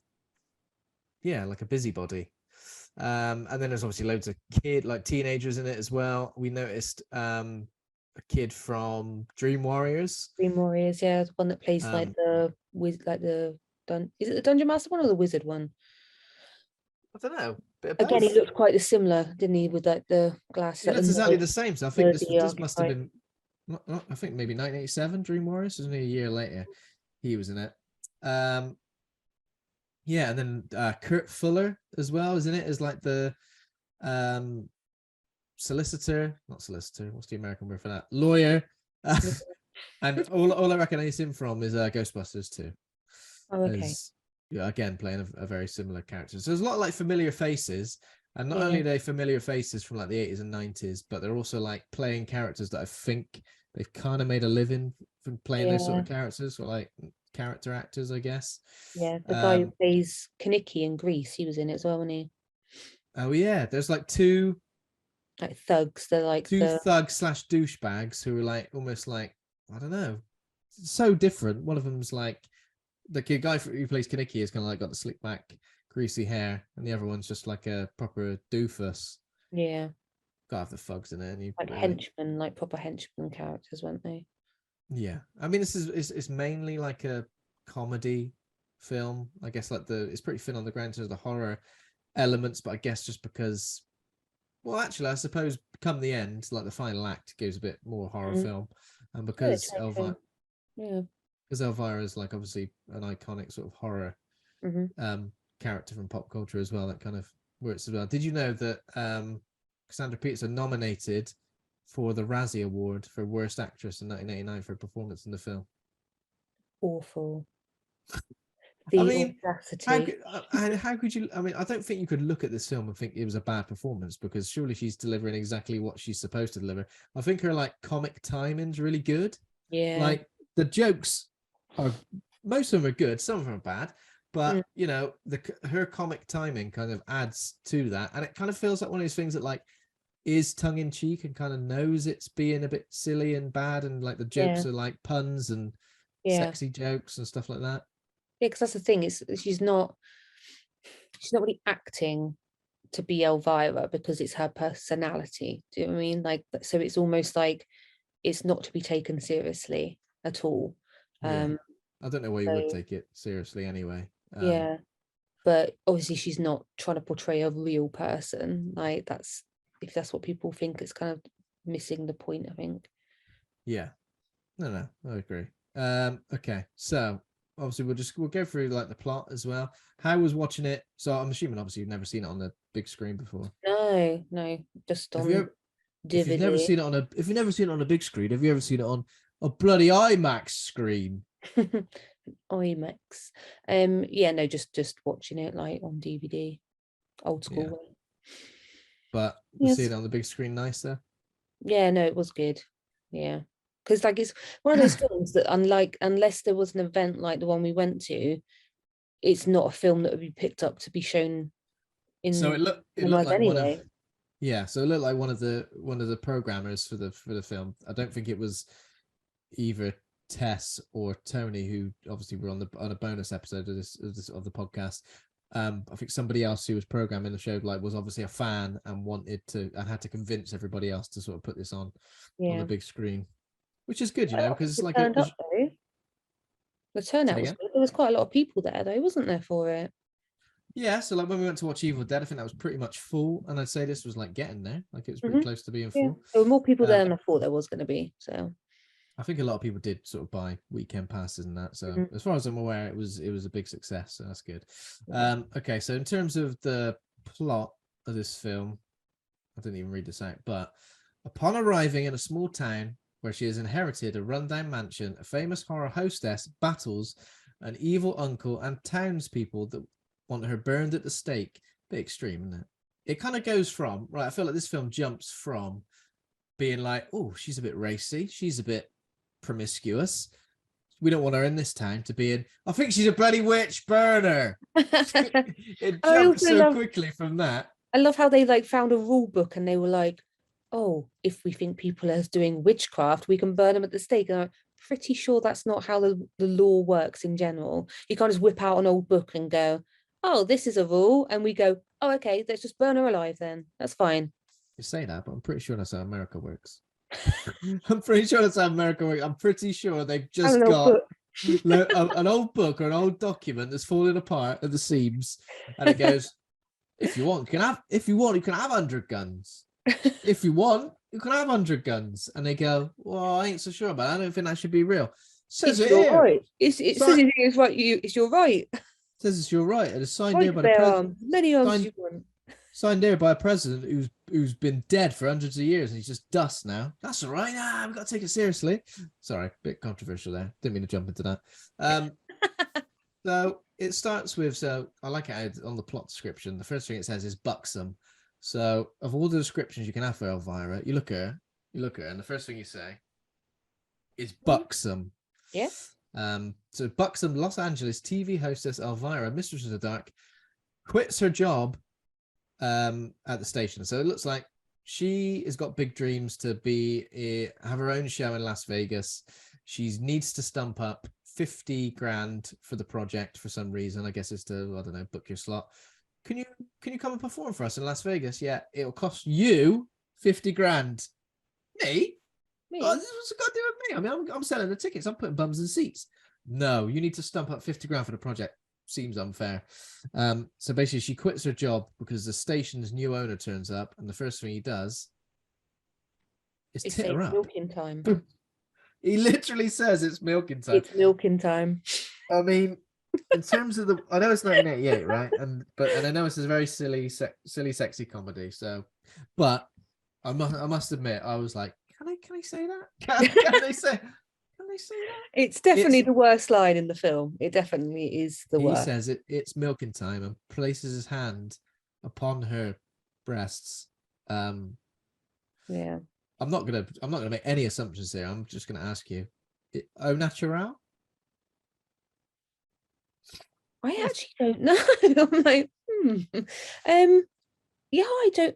yeah, like a busybody. And then there's obviously loads of teenagers in it as well. We noticed a kid from Dream Warriors. Dream Warriors, yeah, the one that plays like the is it the Dungeon Master one or the Wizard one? I don't know. Bit of Again, he both. looked quite similar, didn't he, with like the glasses? It Like looks the exactly the same. So I think this nerdy must have archetype. been, I think maybe 1987 Dream Warriors. It was only a year later he was in it. Yeah, and then Kurt Fuller as well is in it as like the solicitor, not solicitor. What's the American word for that? Lawyer. And all I recognize him from is Ghostbusters too. Oh, okay. As, yeah, again playing a very similar character. So there's a lot of like familiar faces, and not Yeah. only are they familiar faces from like the 80s and 90s, but they're also like playing characters that I think they've kind of made a living from playing those sort of characters, or like character actors, I guess. Yeah, the guy who plays Kaneki in Grease, he was in it as well, wasn't he? Oh yeah, there's like two Like thugs, they're like thugs slash douchebags who are like almost like, I don't know, so different. One of them's like the guy who plays Kaneki is kind of like got the slick back, greasy hair, and the other one's just like a proper doofus. Yeah. Gotta have the thugs in it, and Like henchmen, like proper henchmen characters, weren't they? Yeah, I mean, this is it's mainly like a comedy film, I guess. Like it's pretty thin on the ground in terms of the horror elements, but I guess just because, well, actually, I suppose come the end, like the final act goes a bit more horror film, and because Elvira is like obviously an iconic sort of horror character from pop culture as well, that kind of works as well. Did you know that Cassandra Peterson nominated for the Razzie Award for Worst Actress in 1989 for a performance in the film? Awful. I mean, how could you? I mean, I don't think you could look at this film and think it was a bad performance, because surely she's delivering exactly what she's supposed to deliver. I think her like comic timing's really good. Yeah. Like the jokes are, most of them are good, some of them are bad, but you know, her comic timing kind of adds to that, and it kind of feels like one of those things that like is tongue in cheek and kind of knows it's being a bit silly and bad, and like the jokes are like puns and sexy jokes and stuff like that. Yeah, because that's the thing, she's not really acting to be Elvira because it's her personality. Do you know what I mean? Like, so it's almost like it's not to be taken seriously at all. I don't know why you would take it seriously anyway. Yeah, but obviously she's not trying to portray a real person. Like if that's what people think, it's kind of missing the point, I think. Yeah, no, I agree. Okay, so obviously we'll go through like the plot as well. How was watching it? So I'm assuming obviously you've never seen it on the big screen before. No, just on DVD. If you've never seen it on a big screen, have you ever seen it on a bloody IMAX screen? IMAX. Yeah, no, just watching it like on DVD, old school way. But was seeing it on the big screen nicer? Yeah, no, it was good. Yeah. Because like it's one of those films that unless there was an event like the one we went to, it's not a film that would be picked up to be shown in. So it looked like anyway. So it looked like one of the programmers for the film. I don't think it was either Tess or Tony, who obviously were on a bonus episode of the podcast. I think somebody else who was programming the show was obviously a fan and had to convince everybody else to sort of put this on the big screen, which is good, because it's like the turnout was good. There was quite a lot of people there though, wasn't there, for it? Yeah, so like when we went to watch Evil Dead, I think that was pretty much full, and I'd say this was like getting there, like it was pretty close to being full. There were more people there than I thought there was going to be. So I think a lot of people did sort of buy weekend passes and that. So as far as I'm aware, it was a big success. So that's good. Okay, so in terms of the plot of this film, I didn't even read this out, but upon arriving in a small town where she has inherited a rundown mansion, a famous horror hostess battles an evil uncle and townspeople that want her burned at the stake. Bit extreme, isn't it? It kind of goes from, right, I feel like this film jumps from being like, oh, she's a bit racy, she's a bit promiscuous. We don't want her in this town, to be in, I think she's a bloody witch, burn her. It I jumped also so love quickly from that. I love how they like found a rule book and they were like, oh, if we think people are doing witchcraft, we can burn them at the stake. And I'm pretty sure that's not how the law works in general. You can't just whip out an old book and go, oh, this is a rule. And we go, oh, okay, let's just burn her alive then. That's fine. You say that, but I'm pretty sure that's how America works. I'm pretty sure that's how America works. I'm pretty sure they've I just don't know, got but an old book or an old document that's falling apart at the seams, and it goes, if you want, you can have 100 guns. If you want, you can have 100 guns. And they go, well, I ain't so sure about it. I don't think that should be real. Says it's it your here. right. It says it's right. It's your right. Says it's your right. And it's signed Right here to by the bear president. arms. Many arms as you want. Signed here by a president who's been dead for hundreds of years and he's just dust now. That's all right. We've got to take it seriously. Sorry, a bit controversial there. Didn't mean to jump into that. So it starts with, so I like it on the plot description. The first thing it says is buxom. So of all the descriptions you can have for Elvira, you look at her, and the first thing you say is buxom. Yeah. So buxom Los Angeles TV hostess Elvira, Mistress of the Dark, quits her job at the station. So it looks like she has got big dreams to have her own show in Las Vegas. She needs to stump up 50 grand for the project for some reason. I guess it's to, I don't know, book your slot. Can you come and perform for us in Las Vegas? Yeah, it'll cost you 50 grand. Me? Oh, what's it got to do with me? I mean, I'm selling the tickets. I'm putting bums in seats. No, you need to stump up 50 grand for the project. Seems unfair. So basically she quits her job because the station's new owner turns up, and the first thing he does is tit her up. Milking time. He literally says it's milking time. It's milking time. I mean, in terms of I know it's 1988, right? And I know it's a very silly, sexy comedy. So, but I must admit, I was like, can I say that? Can they say? Can they say that? It's definitely the worst line in the film. It definitely is the worst. He says it's milking time and places his hand upon her breasts. Yeah. I'm not gonna make any assumptions here. I'm just gonna ask you, au natural? I actually don't know. I'm like, yeah,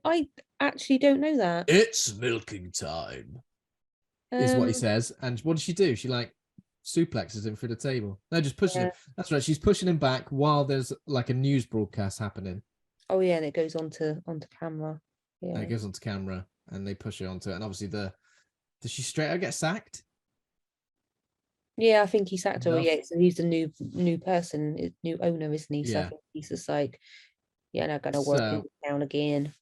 I actually don't know that. It's milking time, is what he says. And what does she do? She like suplexes him through the table. No, just pushing him. That's right. She's pushing him back while there's like a news broadcast happening. Oh yeah, and it goes onto camera. Yeah, and it goes onto camera, and they push her onto it. And obviously, does she straight out get sacked? Yeah, I think he sacked her. Yeah, so he's the new person, new owner, isn't he? So Yeah. I think he's just like, yeah, not gonna work in town again.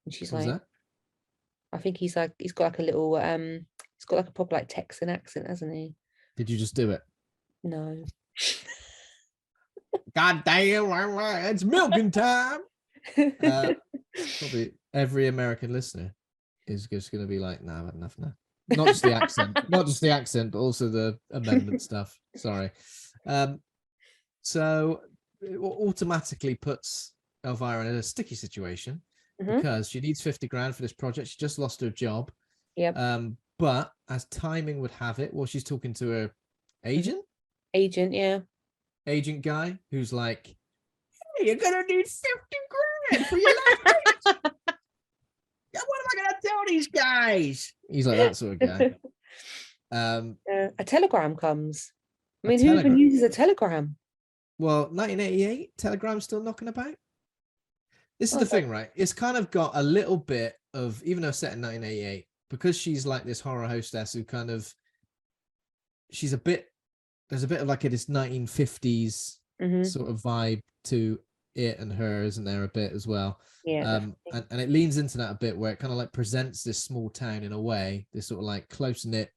And she's like, that? I think he's got like a little he's got like a proper like Texan accent, hasn't he? Did you just do it? No. God damn, it's milking time. Probably every American listener is just going to be like, nah, I've had enough now. Not just the accent, but also the amendment stuff. Sorry. So it automatically puts Elvira in a sticky situation because she needs 50 grand for this project. She just lost her job. Yeah. But as timing would have it, she's talking to her agent. Yeah. Agent guy who's like, hey, you're gonna need 50 grand for your life. Yeah, what am I gonna tell these guys? He's like that sort of guy. A telegram comes. I mean, who even uses a telegram? Well, 1988, telegram's still knocking about. This is the thing, right? It's kind of got a little bit of, even though it's set in 1988, because she's like this horror hostess who kind of, there's a bit of like this 1950s sort of vibe to it and her, isn't there, a bit as well? Yeah. And it leans into that a bit where it kind of like presents this small town in a way, this sort of like close-knit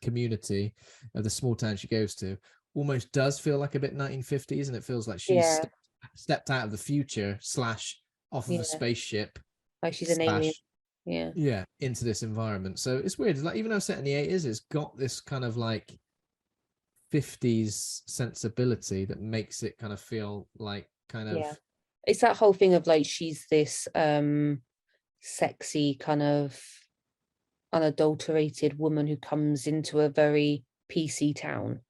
community of the small town she goes to almost does feel like a bit 1950s, and it feels like she's stepped out of the future / off of a spaceship, like she's an alien. Yeah, into this environment. So it's weird. It's like, even though it's set in the 80s, it's got this kind of like 50s sensibility that makes it kind of feel like it's that whole thing of like she's this sexy kind of unadulterated woman who comes into a very PC town,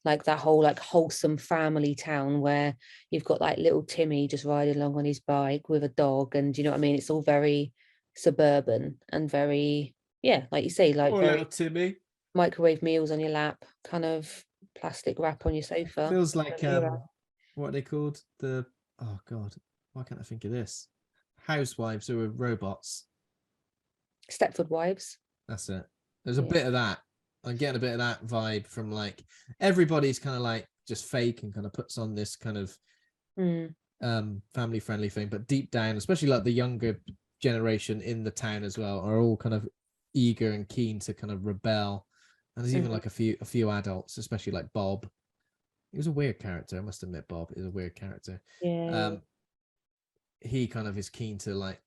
like that whole like wholesome family town where you've got like little Timmy just riding along on his bike with a dog, and you know what I mean, it's all very suburban and very, yeah, like you say, like Poor little very Timmy. microwave meals on your lap, kind of plastic wrap on your sofa. Feels like Era. what are they called? The oh god, why can't I think of this? Housewives who are robots. Stepford Wives. That's it. There's a Yeah. bit of that. I'm getting a bit of that vibe from like everybody's kind of like just fake and kind of puts on this kind of Mm, family friendly thing, but deep down, especially like the younger generation in the town as well, are all kind of eager and keen to kind of rebel. And there's even mhm. like a few adults, especially like Bob. He was a weird character, I must admit. Bob is a weird character. Yeah. He kind of is keen to like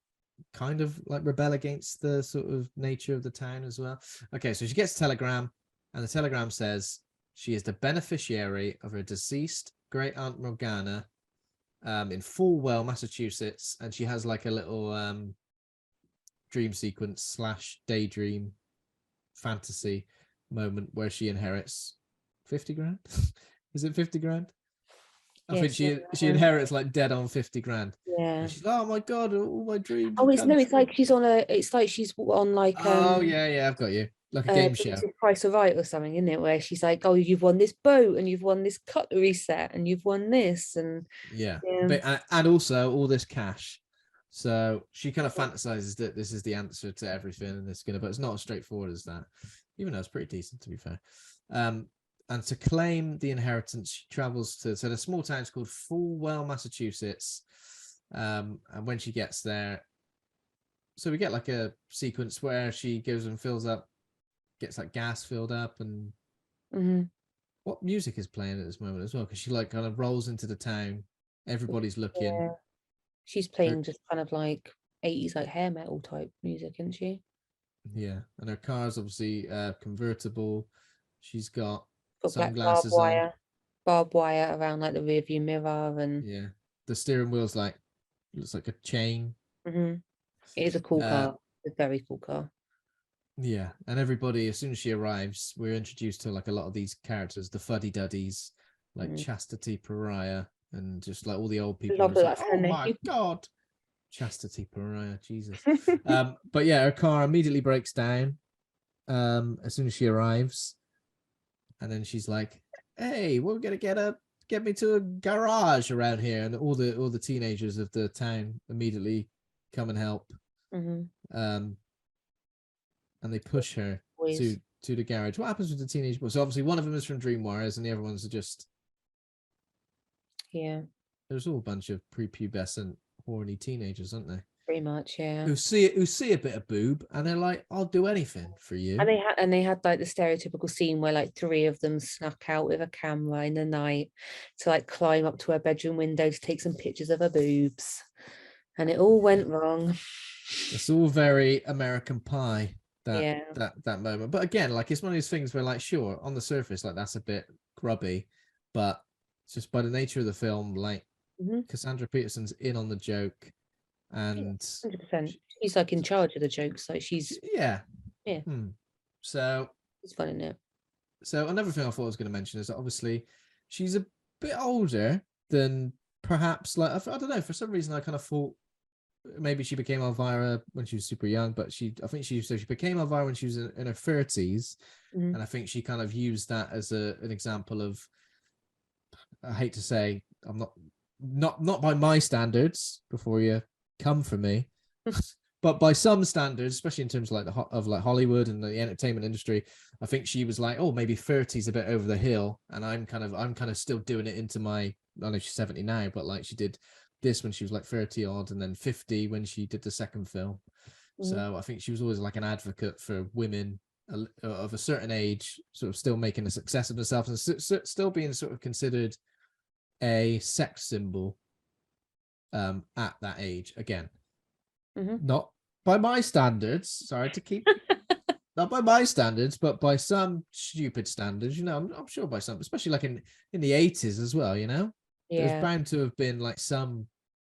kind of like rebel against the sort of nature of the town as well. Okay, so she gets a telegram, and the telegram says she is the beneficiary of her deceased great aunt Morgana in Falwell, Massachusetts, and she has like a little dream sequence slash daydream fantasy moment where she inherits 50 grand. Is it 50 grand? I think Yes. she inherits like dead on 50 grand. Yeah. And she's like, oh my god, all my dreams. Oh, have it's come no, it's true." like she's on a, it's like she's on like Oh yeah, I've got you. Like a game show. Princess Price of Right or something, isn't it? Where she's like, oh, you've won this boat and you've won this cutlery set and you've won this, and Yeah, yeah. but and also all this cash. So she kind of fantasizes that this is the answer to everything, and it's gonna, but it's not as straightforward as that. Even though it's pretty decent, to be fair. And to claim the inheritance, she travels to the small town's called Falwell, Massachusetts. And when she gets there, so we get like a sequence where she goes and fills up, gets like gas filled up, and Mhm. what music is playing at this moment as well? Because she like kind of rolls into the town, everybody's looking. Yeah. She's playing just kind of like 80s like hair metal type music, isn't she? Yeah, and her car's obviously convertible. She's got Got black sunglasses on. barbed wire around like the rear view mirror, and Yeah, the steering wheel's like looks like a chain. mhm. It is a cool Uh, car. It's a very cool car. yeah, and everybody, as soon as she arrives, we're introduced to like a lot of these characters, the fuddy duddies, like Mm. Chastity Pariah, and just like all the old I people. love Are that like, that's her oh my name. god, Chastity Pariah, Jesus. But yeah, her car immediately breaks down as soon as she arrives, and then she's like, hey, we're gonna get me to a garage around here, and all the teenagers of the town immediately come and help. Mhm. And they push her Always. to the garage. What happens with the teenage boys? So obviously one of them is from Dream Warriors, and the other ones are just Yeah, there's all a bunch of prepubescent horny teenagers, aren't they? pretty much. Yeah. Who see a bit of boob and they're like, I'll do anything for you. And they had like the stereotypical scene where like three of them snuck out with a camera in the night to like climb up to her bedroom window to take some pictures of her boobs, and it all went wrong. It's all very American Pie, Yeah. that moment. But again, like it's one of those things where like sure, on the surface, like that's a bit grubby, but it's just by the nature of the film, like Mhm. Cassandra Peterson's in on the joke, and 100%. She's like in charge of the jokes. Like she's, yeah. yeah, So it's fun in it. so another thing I thought I was going to mention is that obviously she's a bit older than perhaps like I don't know, for some reason I kind of thought maybe she became Elvira when she was super young, but she became Elvira when she was in her 30s, Mhm. and I think she kind of used that as an example of, I hate to say, I'm not by my standards before you come for me, but by some standards, especially in terms of like Hollywood and the entertainment industry, I think she was like, oh, maybe 30 is a bit over the hill, and I'm kind of still doing it into my, I know she's 70 now, but like she did this when she was like 30 odd, and then 50 when she did the second film. Mhm. So I think she was always like an advocate for women of a certain age, sort of still making a success of themselves and still being sort of considered a sex symbol at that age. Again, Mhm. not by my standards, sorry to keep not by my standards, but by some stupid standards, you know. I'm sure by some, especially like in the 80s as well, you know. There's Yeah. bound to have been like some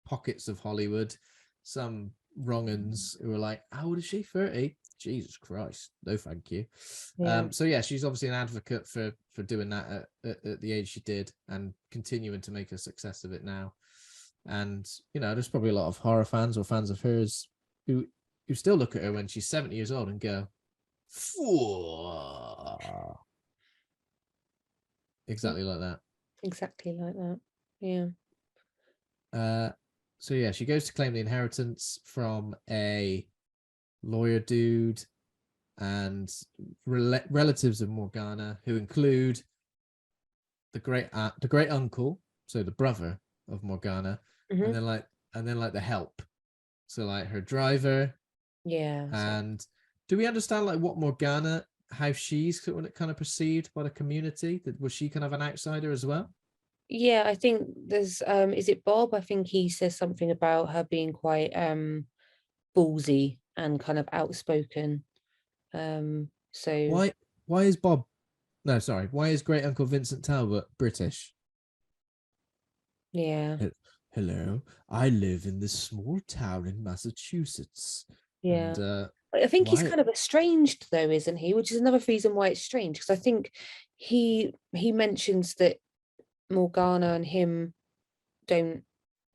pockets of Hollywood, some wrong-uns who are like, how old is she? 30? Jesus Christ, no thank you. Yeah. So yeah, she's obviously an advocate for doing that at the age she did and continuing to make a success of it now. And there's probably a lot of horror fans or fans of hers who still look at her when she's 70 years old and go, "Phew." Exactly like that. Exactly like that. Yeah. So yeah, she goes to claim the inheritance from a lawyer dude and relatives of Morgana, who include the great uncle, so the brother of Morgana, Hmm. and then like the help, so like her driver. Yeah. And do we understand like what Morgana, how she's kind of perceived by the community? That was she kind of an outsider as well? Yeah, I think there's is it Bob? I think he says something about her being quite ballsy and kind of outspoken. So Why is Bob? No, sorry. Why is Great Uncle Vincent Talbot British? yeah, Hello, I live in this small town in Massachusetts, yeah. and I think he's why? kind of estranged though, isn't he? Which is another reason why it's strange, because I think he mentions that Morgana and him don't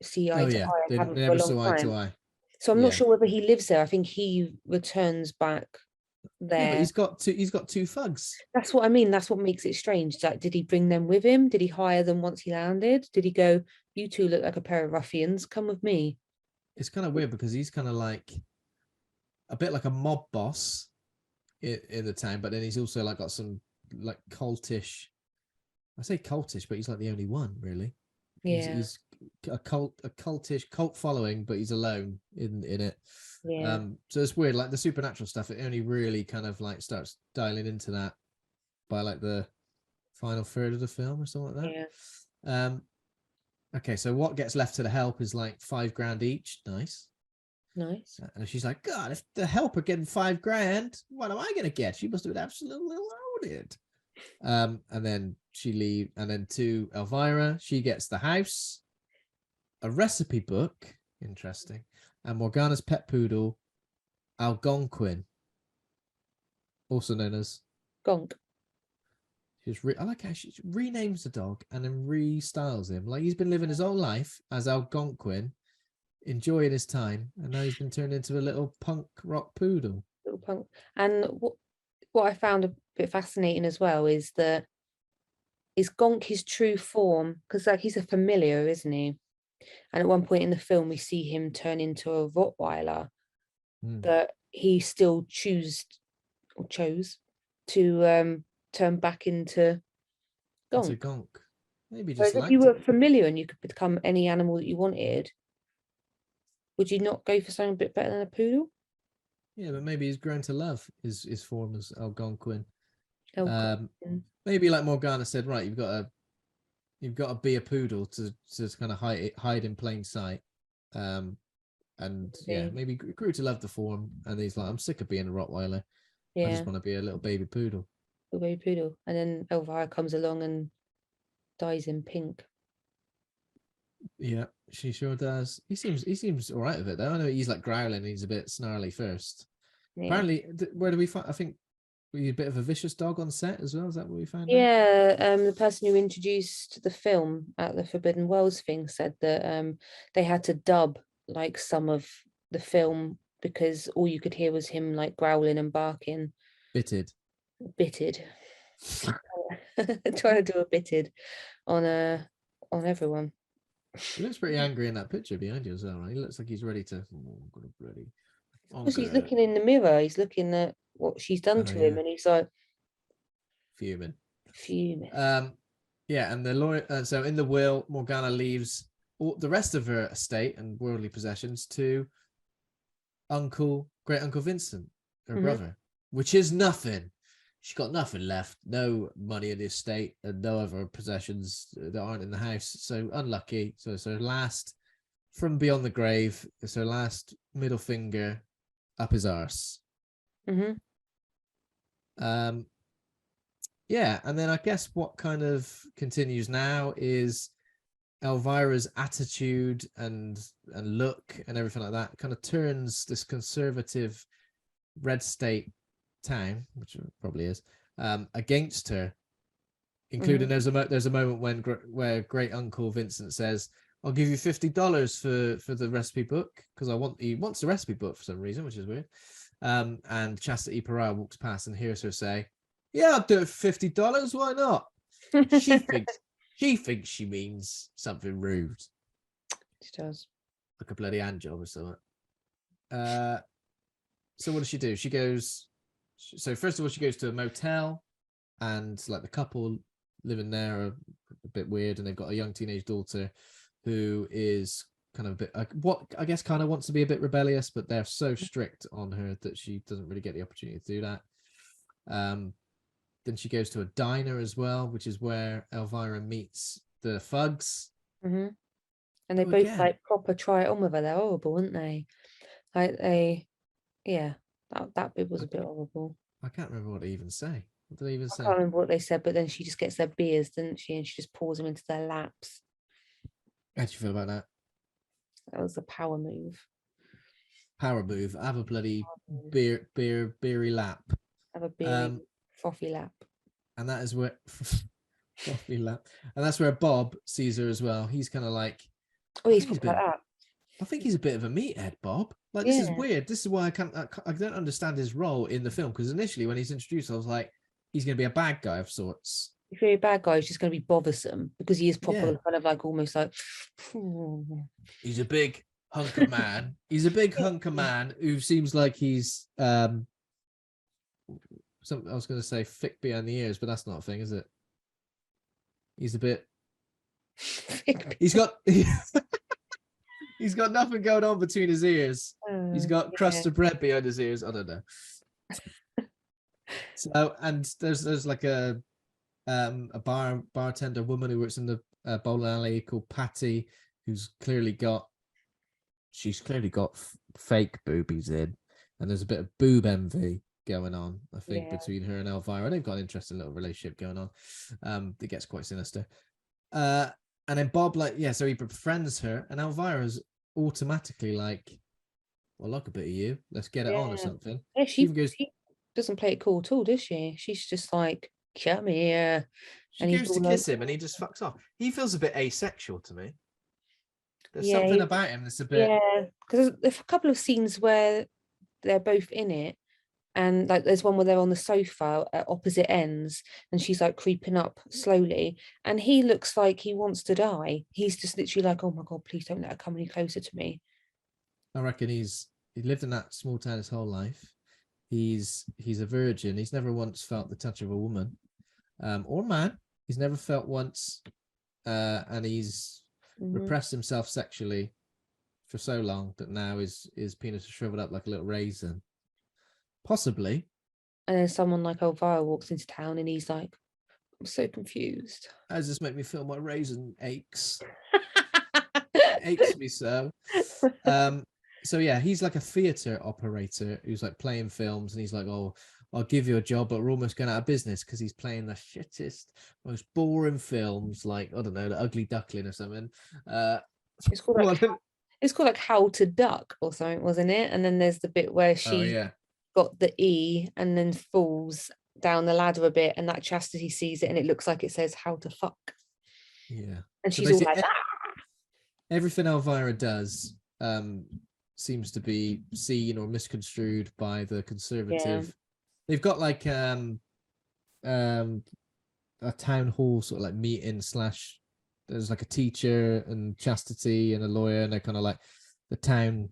see eye Oh to yeah, eye and they haven't for a never long saw eye to time. eye. So I'm not Yeah, sure whether he lives there. I think he returns back yeah, but there. he's got two thugs. That's what I mean. That's what makes it strange. Like, did he bring them with him? Did he hire them once he landed? Did he go, "You two look like a pair of ruffians. Come with me"? It's kind of weird because he's kind of like a bit like a mob boss in the town, but then he's also like got some like cultish. I say cultish, but he's like the only one really. Yeah, He's a cultish cult following, but he's alone in it. yeah, So it's weird. Like the supernatural stuff, it only really kind of like starts dialing into that by like the final third of the film or something like yeah. that. Okay, so what gets left to the help is like $5,000 each. Nice. Nice. And she's like, God, if the help are getting $5,000, what am I gonna get? She must have been absolutely loaded. And then she leave, and then to Elvira, she gets the house, a recipe book, interesting, and Morgana's pet poodle, Algonquin, also known as. Gonk. I like how she renames the dog and then restyles him. Like he's been living his own life as Algonquin, enjoying his time, and now he's been turned into a little punk rock poodle. Little punk. And what I found a bit fascinating as well is Gonk his true form? Because like he's a familiar, isn't he? And at one point in the film, we see him turn into a Rottweiler, Hmm. but he still chose to turn back into It's a Gonk. gonk. Maybe just Whereas if you liked were it. familiar and you could become any animal that you wanted, would you not go for something a bit better than a poodle? Yeah, but maybe he's grown to love his form as Algonquin. Oh God. Um, Maybe like Morgana said, right, you've got to be a poodle to kind of hide in plain sight. And yeah, Maybe. maybe grew to love the form, and he's like, I'm sick of being a Rottweiler. I just Yeah, want to be a little baby poodle. the baby poodle. And then Elvira comes along and dyes in pink. Yeah, she sure does. He seems all right with it though. I know he's like growling. He's a bit snarly first. Yeah. Apparently, where do we find? I think we a bit of a vicious dog on set as well. Is that what we found out? Yeah, the person who introduced the film at the Forbidden Wells thing said that they had to dub like some of the film because all you could hear was him like growling and barking, Bitted. bitted, trying to do a bitted on everyone. He looks pretty angry in that picture behind you as well, right? He looks like he's ready to. Oh, I'm gonna bloody. Because he's Okay. looking in the mirror, he's looking at what she's done Oh to him, yeah, and he's like fuming. fuming. Um, yeah, and the lawyer. So in the will, Morgana leaves all the rest of her estate and worldly possessions to Great Uncle Vincent, her Hmm. brother, which is nothing. She's got nothing left, no money in the estate, and no other possessions that aren't in the house. So unlucky. So it's her last from beyond the grave. It's her last middle finger up his arse. Hmm. Um, yeah, and then I guess what kind of continues now is Elvira's attitude and look and everything like that kind of turns this conservative red state town, which it probably is, against her. Including there's a moment when where great uncle Vincent says, "I'll give you $50 for the recipe book because he wants the recipe book for some reason, which is weird." And Chastity Pariah walks past and hears her say, "Yeah, I'll do it for $50. Why not?" She thinks she means something rude. She does. Like a bloody hand job or something. So what does she do? She goes. So first of all, she goes to a motel, and like the couple living there are a bit weird, and they've got a young teenage daughter who is kind of a bit what I guess kind of wants to be a bit rebellious, but they're so strict on her that she doesn't really get the opportunity to do that. Then she goes to a diner as well, which is where Elvira meets the Fugs. And they both like proper try it on with her. They're horrible, aren't they? Like that bit was a bit horrible. I can't remember what they even say. What did they even say? I can't remember what they said, but then she just gets their beers, doesn't she? And she just pours them into their laps. How do you feel about that? That was a power move. Power move. Have a bloody beery lap. Have a beery frothy lap. And that is where frothy lap. And that's where Bob sees her as well. He's kind of like, he's like that. I think he's a bit of a meathead, Bob. Like, this is weird. This is why I don't understand his role in the film, because initially when he's introduced, I was like, he's going to be a bad guy of sorts. If you're a bad guy, he's just going to be bothersome because he is proper kind of like almost like. He's a big hunk of man. He's a big hunk of man who seems like he's I was going to say thick behind the ears, but that's not a thing, is it? He's a bit. He's got nothing going on between his ears. He's got crust of bread behind his ears. I don't know. So, and there's like a bartender woman who works in the bowling alley called Patty, who's clearly got fake boobies in, and there's a bit of boob envy going on, I think, between her and Elvira. They've got an interesting little relationship going on. That gets quite sinister. And then Bob, so he befriends her, and Elvira's automatically like, "Well, look a bit of you. Let's get it on," or something. Yeah, she doesn't play it cool at all, does she? She's just like, "Come here." She goes to kiss him, and he just fucks off. He feels a bit asexual to me. There's something about him that's a bit. Yeah, because there's a couple of scenes where they're both in it, and like there's one where they're on the sofa at opposite ends, and she's like creeping up slowly, and he looks like he wants to die. He's just literally like, "Oh my God, please don't let her come any closer to me." I reckon he lived in that small town his whole life. He's a virgin. He's never once felt the touch of a woman, or man. He's never felt once, and he's repressed himself sexually for so long that now his penis is shriveled up like a little raisin. Possibly. And then someone like Elvira walks into town, and he's like, "I'm so confused. How does this make me feel? My raisin aches. It aches me so." So yeah, he's like a theater operator who's like playing films, and he's like, "Oh, I'll give you a job, but we're almost going out of business," because he's playing the shittest, most boring films, like, I don't know, The Ugly Duckling or something. It's called like How to Duck or something, wasn't it? And then there's the bit where she got the E and then falls down the ladder a bit, and that Chastity sees it, and it looks like it says "How to Fuck." Yeah, and she's all like, everything Elvira does seems to be seen or misconstrued by the conservative. They've got like a town hall sort of like meeting / there's like a teacher and Chastity and a lawyer, and they're kind of like the town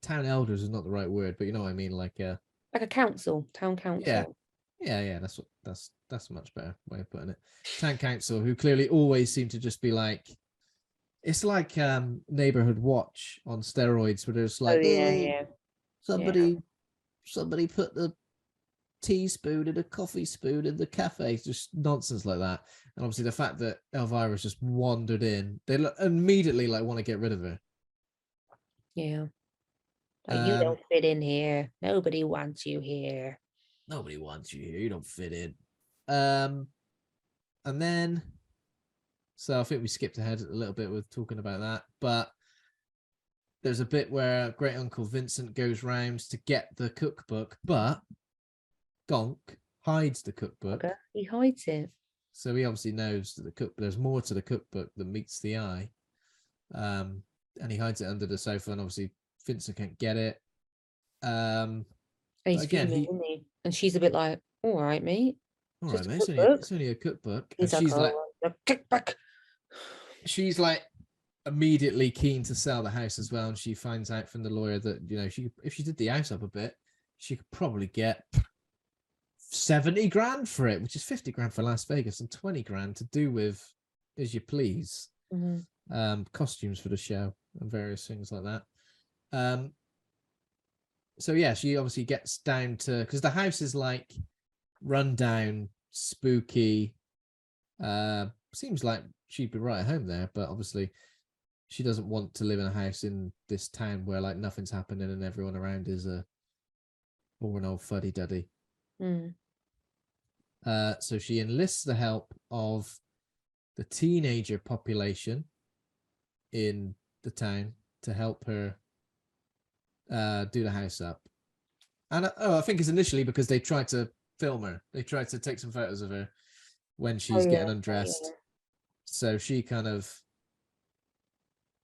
elders is not the right word, but you know what I mean, like a council, town council. Yeah, that's a much better way of putting it. Town council, who clearly always seem to just be like, it's like Neighborhood Watch on steroids, where there's like, somebody put the teaspoon and a coffee spoon in the cafe, just nonsense like that. And obviously the fact that Elvira's just wandered in, they immediately like want to get rid of her. Like, you don't fit in here. Nobody wants you here. You don't fit in. And then So I think we skipped ahead a little bit with talking about that. But there's a bit where Great Uncle Vincent goes round to get the cookbook, but Gonk hides the cookbook. Okay. He hides it. So he obviously knows that there's more to the cookbook than meets the eye. And he hides it under the sofa, and obviously Vincent can't get it. And he's Again, fuming, isn't he? And she's a bit like, all right, mate. all Just right, a mate, cookbook. it's only a cookbook. He's And like, she's like, kick back. she's like immediately keen to sell the house as well. And she finds out from the lawyer that, you know, if she did the house up a bit, she could probably get 70 grand for it, which is 50 grand for Las Vegas and 20 grand to do with as you please. Costumes for the show and various things like that. So yeah, she obviously gets down to, because the house is like run down, spooky. Seems like she'd be right at home there, but obviously she doesn't want to live in a house in this town where like nothing's happening and everyone around is a boring old fuddy-duddy. So she enlists the help of the teenager population in the town to help her do the house up. And I think it's initially because they tried to film her. They tried to take some photos of her when she's getting undressed. So she kind of,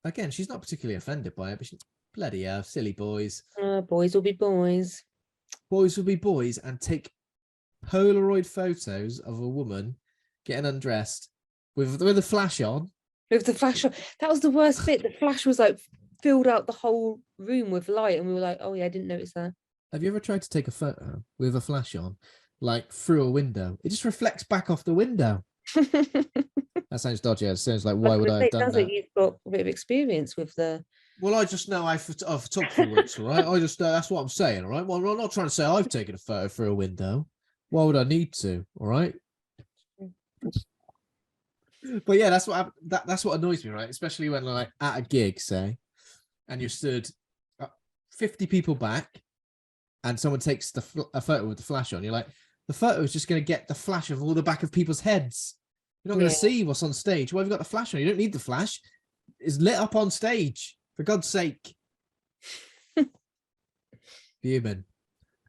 again, she's not particularly offended by it, but she's bloody hell, silly boys. Boys will be boys. Boys will be boys, and take Polaroid photos of a woman getting undressed with the flash on. With the flash on. That was the worst bit. The flash was like filled out the whole room with light, and we were like, oh yeah, I didn't notice that. Have you ever tried to take a photo with a flash on, like through a window? It just reflects back off the window. That sounds dodgy. It sounds like, why would I have done that? Sounds like you've got a bit of experience with the. Well, I just know I've photography works, all right? I just that's what I'm saying, all right? Well, I'm not trying to say I've taken a photo through a window. Why would I need to? All right. But yeah, that's what annoys me, right? Especially when like at a gig, say, and you're stood 50 people back, and someone takes a photo with the flash on. You're like, the photo is just going to get the flash of all the back of people's heads. You're not going to see what's on stage. Why have you got the flash on? You don't need the flash. It's lit up on stage, for God's sake. Human.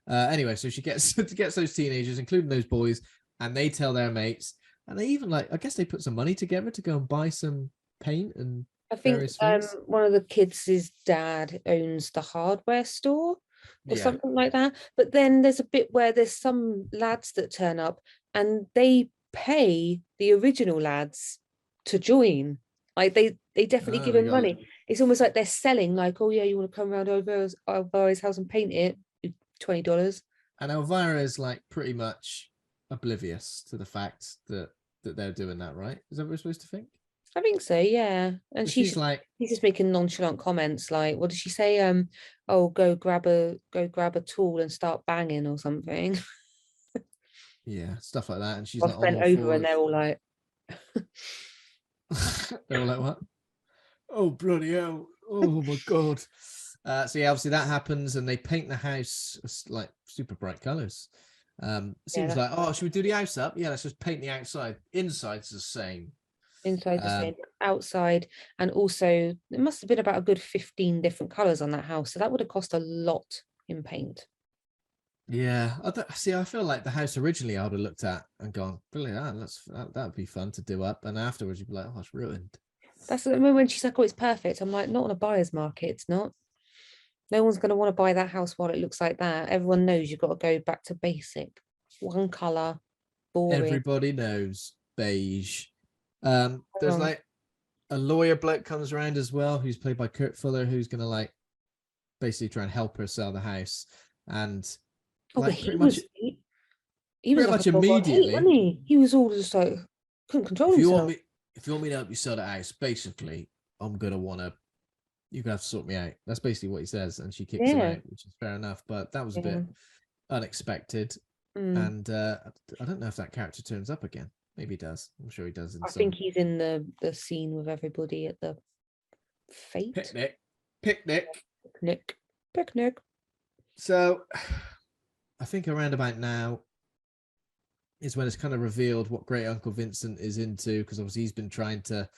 Anyway, so she gets those teenagers, including those boys, and they tell their mates, and they even I guess they put some money together to go and buy some paint and I think various things. one of the kids' dad owns the hardware store or something like that. But then there's a bit where there's some lads that turn up and they pay the original lads to join. Like they definitely give him money. It's almost like they're selling, like, oh yeah, you want to come around Elvira's house and paint it, $20. And Elvira is like pretty much oblivious to the fact that they're doing that, right? Is that what we're supposed to think? I think so, yeah. And she's like, he's just making nonchalant comments like, what did she say? Oh, go grab a tool and start banging or something. Yeah, stuff like that. And she's like, bent over, and they're all like, they're all like, what? Oh bloody hell! Oh my god! So yeah, obviously that happens, and they paint the house like super bright colors. Seems like, oh, should we do the house up? Yeah, let's just paint the outside. Inside's the same. Inside the same, outside, and also it must have been about a good 15 different colors on that house. So that would have cost a lot in paint. Yeah, I feel like the house originally I would have looked at and gone, brilliant, that'd be fun to do up, and afterwards you'd be like, oh, it's ruined. That's when she's like, oh, it's perfect. I'm like, not on a buyer's market, it's not. No one's going to want to buy that house while it looks like that. Everyone knows you've got to go back to basic. One color, boring. Everybody knows beige. There's like a lawyer bloke comes around as well, who's played by Kurt Fuller, who's going to like basically try and help her sell the house. And like he was like much immediately, wasn't he? He was all just like, couldn't control himself. If you want me to help you sell the house, basically, you're gonna have to sort me out. That's basically what he says, and she kicks him out, which is fair enough. But that was a bit unexpected, and I don't know if that character turns up again. Maybe he does. I'm sure he does. I think he's in the scene with everybody at the fete picnic. So, I think around about now, is when it's kind of revealed what Great Uncle Vincent is into, because obviously he's been trying to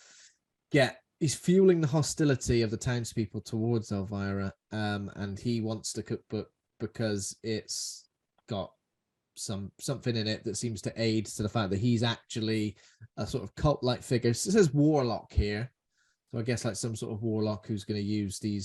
he's fueling the hostility of the townspeople towards Elvira, and he wants the cookbook because it's got something in it that seems to aid to the fact that he's actually a sort of cult-like figure. It says warlock here, so I guess like some sort of warlock who's going to use the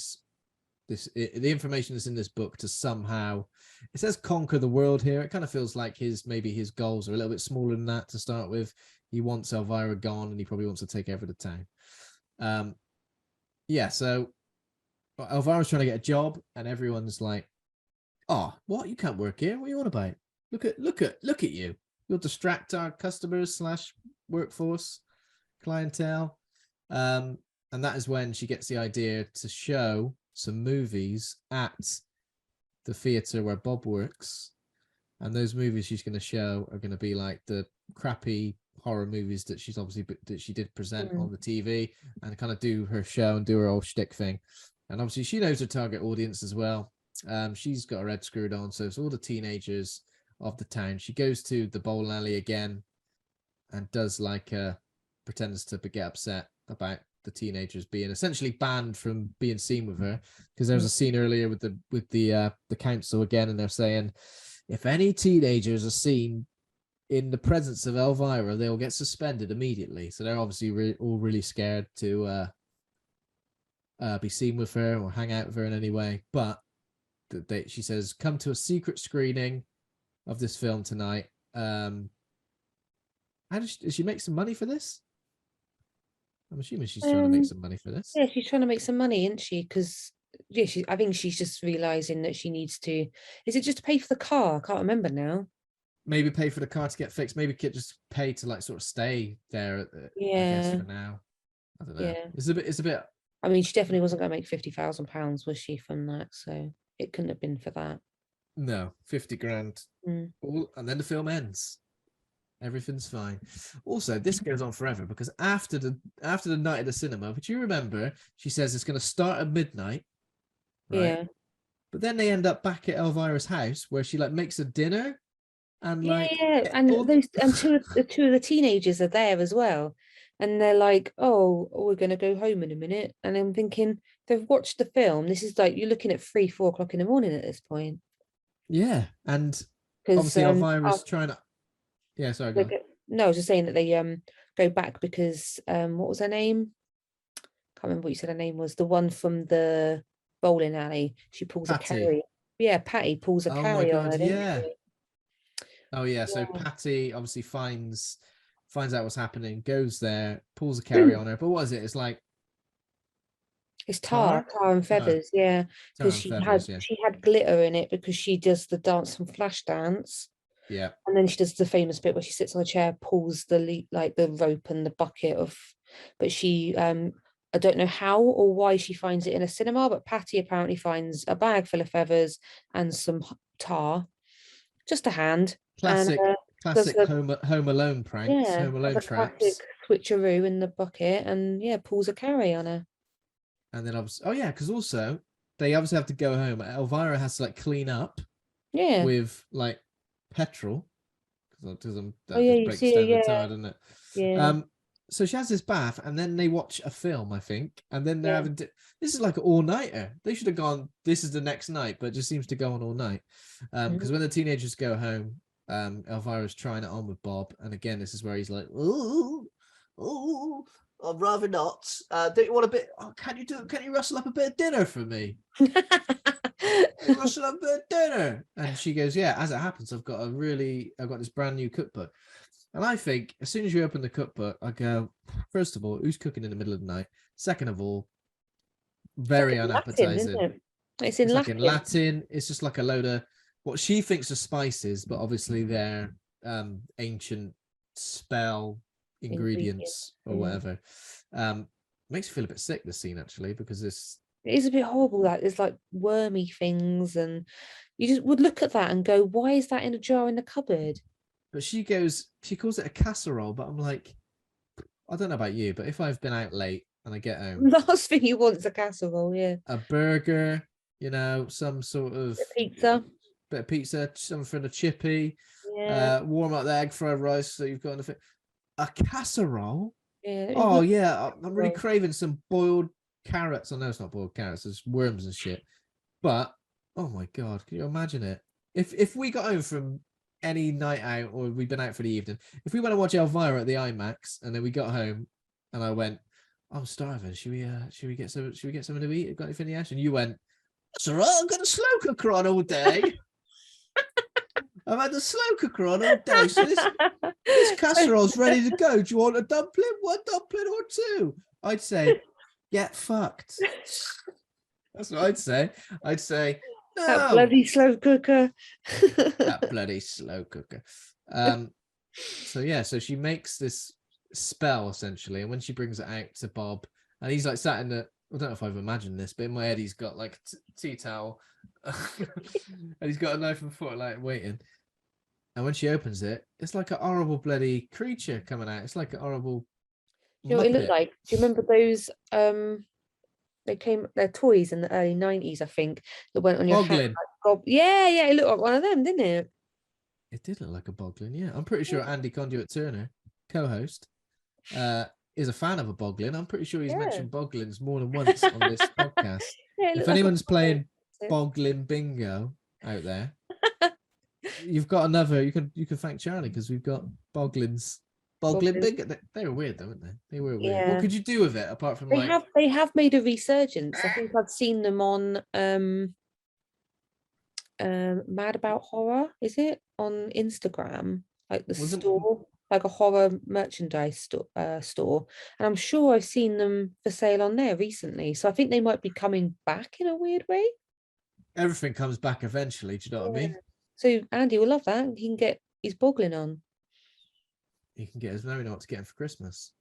information that's in this book to somehow, it says conquer the world here. It kind of feels like maybe his goals are a little bit smaller than that to start with. He wants Elvira gone, and he probably wants to take over the town. So Elvira's trying to get a job, and everyone's like, "Oh, what? You can't work here. What are you on about? Look at you. You'll distract our customers / workforce, clientele." And that is when she gets the idea to show some movies at the theater where Bob works, and those movies she's going to show are going to be like the crappy horror movies that she did present on the TV, and kind of do her show and do her old shtick thing. And obviously she knows her target audience as well. She's got her head screwed on, so it's all the teenagers of the town. She goes to the bowling alley again and does like pretends to get upset about the teenagers being essentially banned from being seen with her, because there was a scene earlier with the council again, and they're saying if any teenagers are seen in the presence of Elvira, they will get suspended immediately. So they're obviously all really scared to be seen with her or hang out with her in any way. But she says, come to a secret screening of this film tonight. How does she make some money for this? I'm assuming she's trying to make some money for this. Yeah, she's trying to make some money, isn't she? Because I think she's just realizing that she needs to. Is it just to pay for the car? I can't remember now. Maybe pay for the car to get fixed. Maybe just pay to like sort of stay there. I guess for now. I don't know. Yeah. It's a bit. I mean, she definitely wasn't going to make £50,000, was she, from that? So it couldn't have been for that. No, 50 grand. And then the film ends. Everything's fine. Also, this goes on forever, because after the night of the cinema, which you remember, she says it's going to start at midnight, right? Yeah. But then they end up back at Elvira's house, where she like makes a dinner, and and two of the teenagers are there as well, and they're like, "Oh, we're going to go home in a minute," and I'm thinking they've watched the film. This is like you're looking at 3-4 o'clock in the morning at this point. Yeah, and obviously Elvira's trying to. Yeah, sorry. Go on. No, I was just saying that they go back because what was her name? Can't remember what you said her name was. The one from the bowling alley. She pulls Patty. a carry. Yeah, Patty pulls a carry on her. Yeah. Oh yeah. So Patty obviously finds out what's happening, goes there, pulls a carry on her. But what is it? It's like it's tar and feathers. Yeah, because she had glitter in it because she does the dance from Flashdance. Yeah. And then she does the famous bit where she sits on a chair, pulls the rope and the bucket of, but she I don't know how or why she finds it in a cinema, but Patty apparently finds a bag full of feathers and some tar, just a hand. Classic Home Alone pranks. Yeah, Home Alone traps. Classic switcheroo in the bucket, and pulls a carry on her. And then obviously, because also they obviously have to go home. Elvira has to like clean up. Yeah. With like petrol, because that breaks down the tire, doesn't it? Yeah. So she has this bath, and then they watch a film, I think, and then they're having this is like an all-nighter. They should have gone, this is the next night, but it just seems to go on all night. Because when the teenagers go home, Elvira's trying it on with Bob, and again, this is where he's like, oh, I'd rather not. Don't you want a bit? Oh, can you rustle up a bit of dinner for me? Rustle up a bit of dinner. And she goes, yeah, as it happens, I've got this brand new cookbook. And I think as soon as you open the cookbook, I go, first of all, who's cooking in the middle of the night? Second of all, very unappetizing. Latin, it's in Latin. Like in Latin. It's just like a load of what she thinks are spices, but obviously they're ancient spell ingredients or whatever. Makes you feel a bit sick, this scene, actually, because it is a bit horrible. Like there's like wormy things, and you just would look at that and go, why is that in a jar in the cupboard? But she calls it a casserole, but I'm like, I don't know about you, but if I've been out late and I get home, the last thing you want is a casserole. A burger, some sort of bit of pizza, something for the chippy. Yeah. Warm up the egg fried rice that you've got in the a casserole. Yeah. It Oh was yeah, I'm really nice. craving some boiled carrots. I know it's not boiled carrots, it's worms and shit. But oh my god, can you imagine it? If we got home from any night out or we've been out for the evening, if we went to watch Elvira at the IMAX and then we got home and I went, I'm starving. Should we get something to eat? Got anything in the ash? And you went, that's all right, I've got a slow cooker on all day. I've had the slow cooker on all day. So this casserole's ready to go. Do you want a dumpling? One dumpling or two? I'd say, get fucked. That's what I'd say. I'd say, That no. bloody slow cooker. That bloody slow cooker. So yeah, so she makes this spell essentially, and when she brings it out to Bob, and he's like sat in the, I don't know if I've imagined this, but in my head he's got like a tea towel and he's got a knife and fork like waiting. And when she opens it, it's like a horrible bloody creature coming out. It's like a horrible You know what it looked Muppet. like? Do you remember those they're toys in the early 90s, I think, that went on your hand? Boglin. Yeah, it looked like one of them, didn't it? It did look like a Boglin, yeah. I'm pretty sure Andy Conduit Turner, co-host, is a fan of a Boglin. I'm pretty sure he's mentioned Boglins more than once on this podcast. Yeah, If anyone's playing Boglin bingo out there, you've got another. You can thank Charlie because we've got Boglins. Boglin bingo. They were weird, though, weren't they? They were weird. Yeah. What could you do with it apart from they have made a resurgence. I think I've seen them on Mad About Horror, is it, on Instagram, like the store, like a horror merchandise store, and I'm sure I've seen them for sale on there recently, so I think they might be coming back in a weird way. Everything comes back eventually, do you know what I mean? So Andy will love that. He can get his boggling on. He can get his, now we know what to get him for Christmas.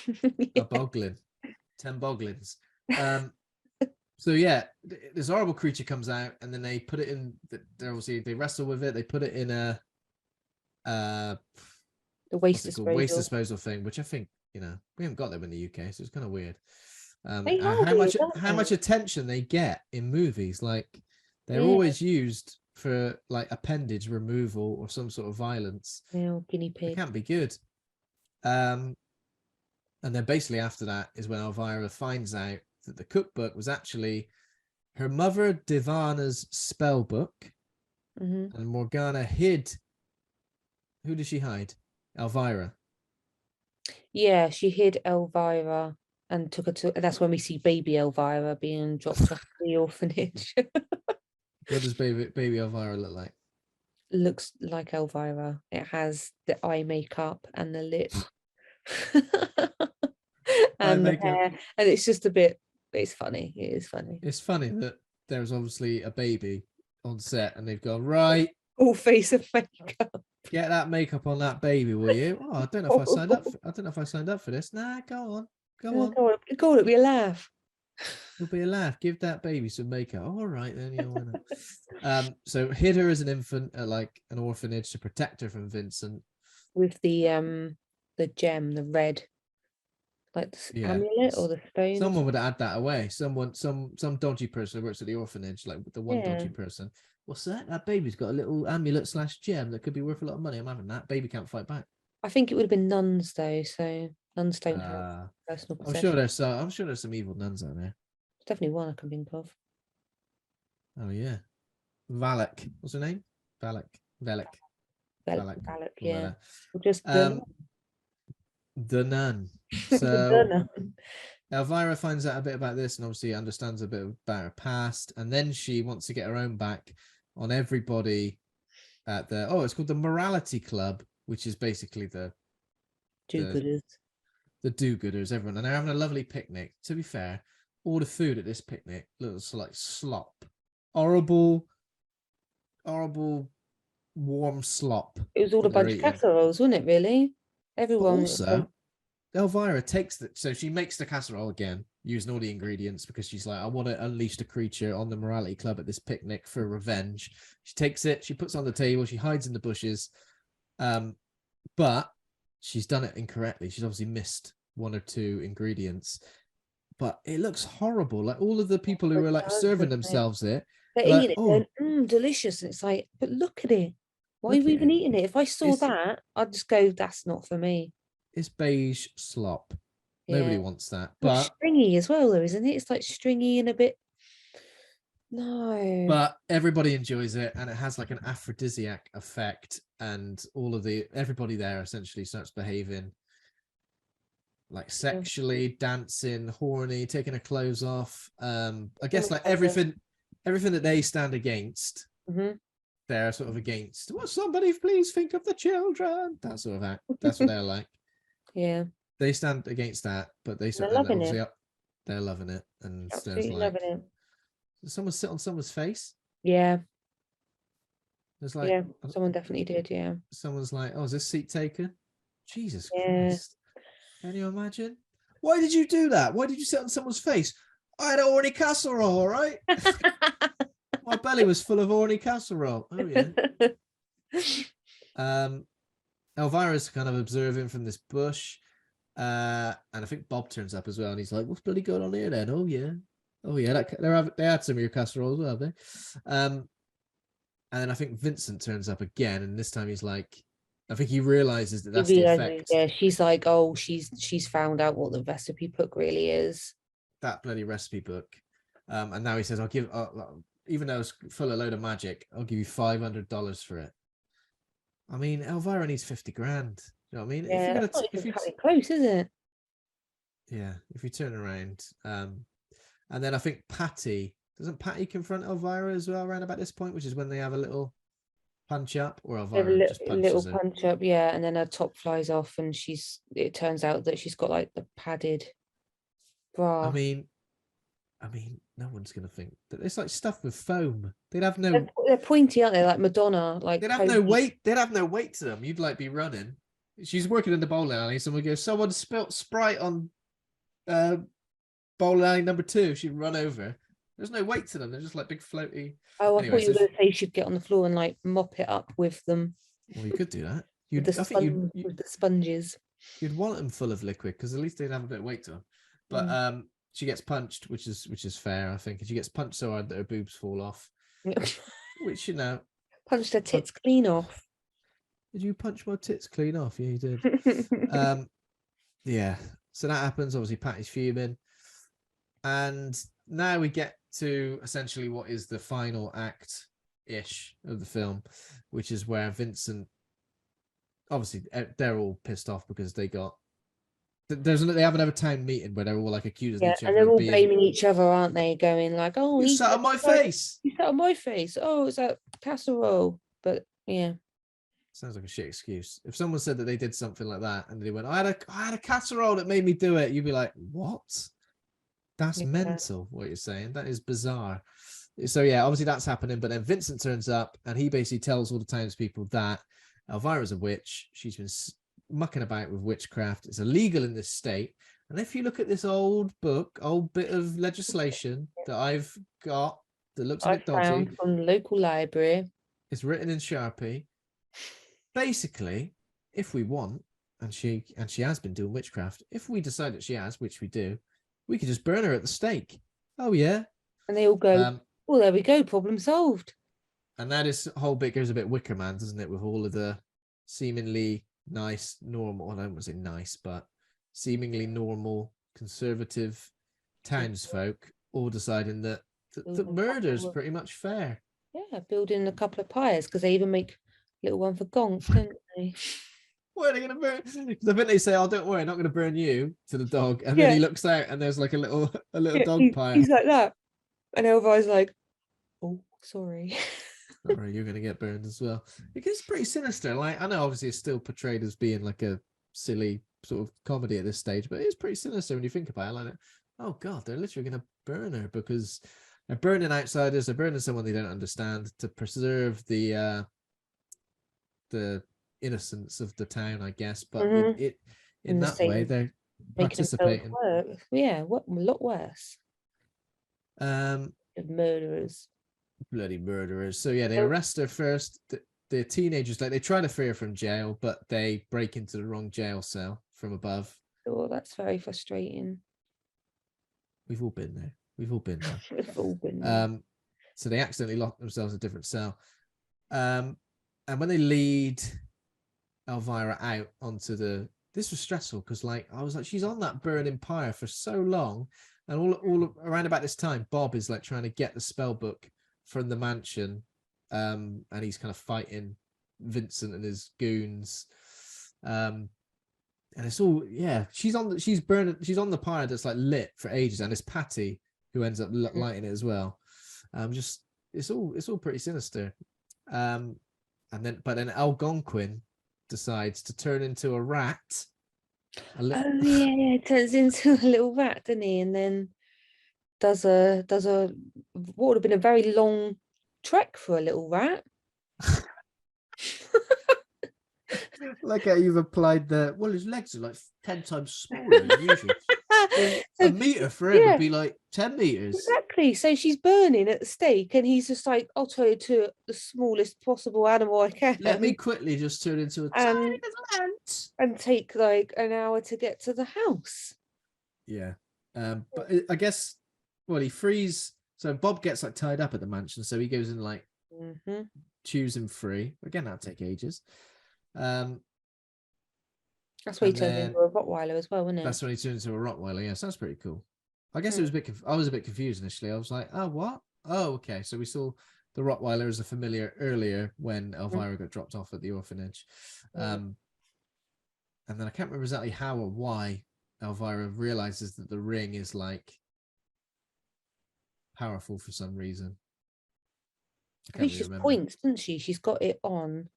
Yeah. A boglin. 10 boglins. So yeah, this horrible creature comes out, and then they put it in. They obviously they wrestle with it. They put it in a the waste disposal thing, which I think, you know, we haven't got them in the UK, so it's kind of weird. How much attention they get in movies, like they're always used for like appendage removal or some sort of violence. Yeah, guinea pig. It can't be good. And then basically after that is when Elvira finds out that the cookbook was actually her mother Divana's spell book, and Morgana hid. Who did she hide? Elvira. Yeah, she hid Elvira and took her to. That's when we see baby Elvira being dropped off the orphanage. What does baby Elvira look like? Looks like Elvira. It has the eye makeup and the lip. And the hair, and it's just a bit, it's funny. It is funny. It's funny that there's obviously a baby on set and they've gone, right, all face of makeup, get that makeup on that baby, will you? Oh, I don't know if I signed up I don't know if I signed up for this. Nah, go on, It'll be a laugh. Give that baby some makeup. All right, then, you know. So hid her as an infant at like an orphanage to protect her from Vincent with the gem, the red, like the amulet or the stone. Someone would add that away. Some dodgy person who works at the orphanage, like the one dodgy person. What's that? That baby's got a little amulet / gem that could be worth a lot of money. I'm having that. Baby can't fight back. I think it would have been nuns though, so nuns don't have personal possession. I'm sure there's some evil nuns out there. There's definitely one I can think of. Oh yeah, Valak. What's her name? Valak. Yeah. Just the nun. So Elvira finds out a bit about this and obviously understands a bit about her past, and then she wants to get her own back on everybody at the it's called the Morality Club, which is basically the do-gooders. The do-gooders, everyone, and they're having a lovely picnic. To be fair, all the food at this picnic looks like slop. Horrible warm slop. It was all a bunch of casseroles, wasn't it, really? Everyone. Also, Elvira takes so she makes the casserole again, using all the ingredients because she's like, I want to unleash the creature on the Morality Club at this picnic for revenge. She takes it, she puts it on the table, she hides in the bushes. But she's done it incorrectly. She's obviously missed 1 or 2 ingredients. But it looks horrible. Like all of the people who are like serving themselves it. They're eating it, going, delicious. And it's like, but look at it. Why are Look you at even it. eating it? If I saw It's that, I'd just go, that's not for me. it's beige slop. Yeah. Nobody wants that. Looks But stringy as well, though, isn't it? It's like stringy and a bit. No. everybody enjoys it, and it has like an aphrodisiac effect, and all of everybody there essentially starts behaving like sexually, dancing, horny, taking their clothes off. I guess like everything that they stand against, they're sort of against. Well, somebody please think of the children. That sort of act. That's what they're like. Yeah. They stand against that, but They're loving it. they're loving it. And there's Absolutely like, loving it. does someone sit on someone's face? Yeah. There's like, Yeah. Someone definitely did. Yeah. someone's like, oh, is this seat taken? Jesus Yeah. Christ. Can you imagine? Why did you do that? Why did you sit on someone's face? I had a horny casserole, all right? My belly was full of horny casserole. Oh, yeah. Elvira's kind of observing from this bush. And I think Bob turns up as well. And he's like, what's bloody going on here then? Oh, yeah. Oh, yeah. They had some of your casserole as well, have they? And then I think Vincent turns up again. And this time he's like, I think he realizes that that's the effect. Yeah, she's like, oh, she's found out what the recipe book really is. That bloody recipe book. And now he says, I'll give, even though it's full of load of magic, I'll give you $500 for it. I mean, Elvira needs 50 grand. You know what I mean? Yeah, that's not even cutting close, is it? Yeah, if you turn around. And then I think doesn't Patty confront Elvira as well around about this point, which is when they have a little punch up, or Elvira just punches her. Punch up, yeah, and then her top flies off, and it turns out that she's got like the padded bra. I mean, no one's gonna think that it's like stuff with foam. They'd have no. They're pointy, aren't they? Like Madonna. Like they'd have no weight. They'd have no weight to them. You'd like be running. She's working in the bowling alley. Someone goes, someone spilt Sprite on bowling alley number 2. She'd run over. There's no weight to them. They're just like big floaty. Oh, I thought you were going to say she'd get on the floor and like mop it up with them. Well, you could do that. With the sponges. You'd want them full of liquid because at least they'd have a bit of weight to them. But she gets punched, which is fair, I think. And she gets punched so hard that her boobs fall off. Which, you know. Punched her tits clean off. Did you punch my tits clean off? Yeah, you did. Yeah. So that happens. Obviously, Patty's fuming. And now we get to essentially what is the final act-ish of the film, which is where Vincent, obviously, they're all pissed off because they have another town meeting where they're all like accusing each other. And they're all blaming each other, aren't they? Going like, "Oh, you sat on my face. You sat on my face. Oh, it's that casserole." But yeah, sounds like a shit excuse. If someone said that they did something like that and they went, "I had a casserole that made me do it," you'd be like, "What? That's mental." What you're saying? That is bizarre. So yeah, obviously that's happening. But then Vincent turns up and he basically tells all the townspeople that Elvira's a witch. She's been mucking about with witchcraft. It's illegal in this state. And if you look at this old bit of legislation that I've got that looks a bit dodgy from the local library, it's written in Sharpie. Basically, if we want, and she has been doing witchcraft, if we decide that she has, which we do, we could just burn her at the stake. Oh yeah. And they all go, well, there we go, problem solved. And that is whole bit goes a bit Wicker Man, doesn't it? With all of the seemingly nice, normal, I don't want to say nice, but seemingly normal, conservative townsfolk all deciding that murder's pretty much fair. Yeah, building a couple of pyres because they even make a little one for Gonk, don't they? What are they going to burn? Because I think they say, "Oh, don't worry, I'm not going to burn you," to the dog, and then he looks out and there's like a little dog pyre. He's like that, and Elvira's like, "Oh, sorry." Don't worry, you're going to get burned as well. It gets pretty sinister. Like, I know obviously it's still portrayed as being like a silly sort of comedy at this stage, but it's pretty sinister when you think about it. Like, oh god, they're literally going to burn her because they're burning outsiders. They're burning someone they don't understand to preserve the innocence of the town, I guess. But in that way, they're participating. Yeah, a lot worse. Murderers. Bloody murderers. So yeah, they arrest her first. The teenagers, like, they try to free her from jail, but they break into the wrong jail cell from above. Oh, that's very frustrating. We've all been there. We've all been there. We've all been there. So they accidentally lock themselves in a different cell. And and when they lead Elvira out onto the, this was stressful because like I was like, she's on that burning pyre for so long, and all around about this time, Bob is like trying to get the spell book from the mansion, and he's kind of fighting Vincent and his goons, and it's all, yeah, she's on the pyre that's like lit for ages, and it's Patty who ends up lighting it as well. Just it's all pretty sinister. And then Algonquin decides to turn into a rat. Oh yeah, turns into a little rat, doesn't he? And then does a what would have been a very long trek for a little rat. Like how you've applied the, well, his legs are like 10 times smaller than usual. So a meter for him would be like 10 meters. Exactly. So she's burning at the stake, and he's just like, I'll turn to the smallest possible animal I can. Let me quickly just turn into a tiny little ant. And take like an hour to get to the house. Yeah. But I guess, well, he frees. So Bob gets like tied up at the mansion. So he goes and like chews him free. Again, that'll take ages. That's why he turned into a Rottweiler as well, wasn't it? That's when he turned into a Rottweiler. Yeah, sounds pretty cool. I guess it was a bit. I was a bit confused initially. I was like, "Oh, what? Oh, okay." So we saw the Rottweiler as a familiar earlier when Elvira got dropped off at the orphanage, and then I can't remember exactly how or why Elvira realizes that the ring is like powerful for some reason. I think she just points, doesn't she? She's got it on.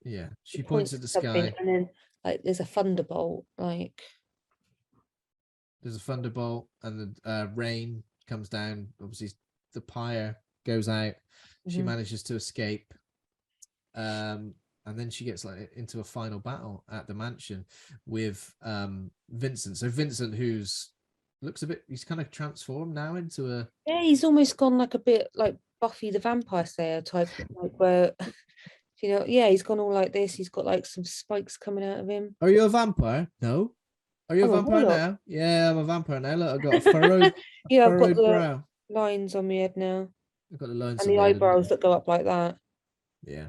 Yeah, she points at the sky, and then like there's a thunderbolt. Like there's a thunderbolt, and the rain comes down. Obviously, the pyre goes out. She manages to escape, and then she gets like into a final battle at the mansion with Vincent. So Vincent, who's looks a bit, he's kind of transformed now into a, yeah, he's almost gone like a bit like Buffy the Vampire Slayer type, like where you know, yeah, he's gone all like this. He's got like some spikes coming out of him. Are you a vampire? No. Are you a vampire now? Yeah, I'm a vampire now. Look, I've got a furrowed, yeah, I've got the brow. lines on my head now. I've got the lines and the eyebrows that go up like that. Yeah.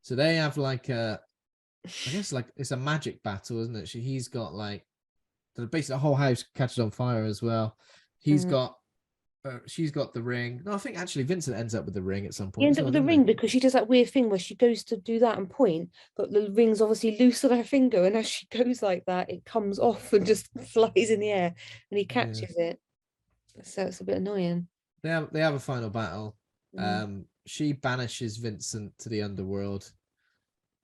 So they have like a, I guess like it's a magic battle, isn't it? He's got like, basically the whole house catches on fire as well. He's got, she's got the ring. No, I think actually Vincent ends up with the ring at some point. He ends up with the ring because she does that weird thing where she goes to do that and point, but the ring's obviously loose on her finger, and as she goes like that, it comes off and just flies in the air, and he catches it. So it's a bit annoying. They have a final battle. She banishes Vincent to the underworld.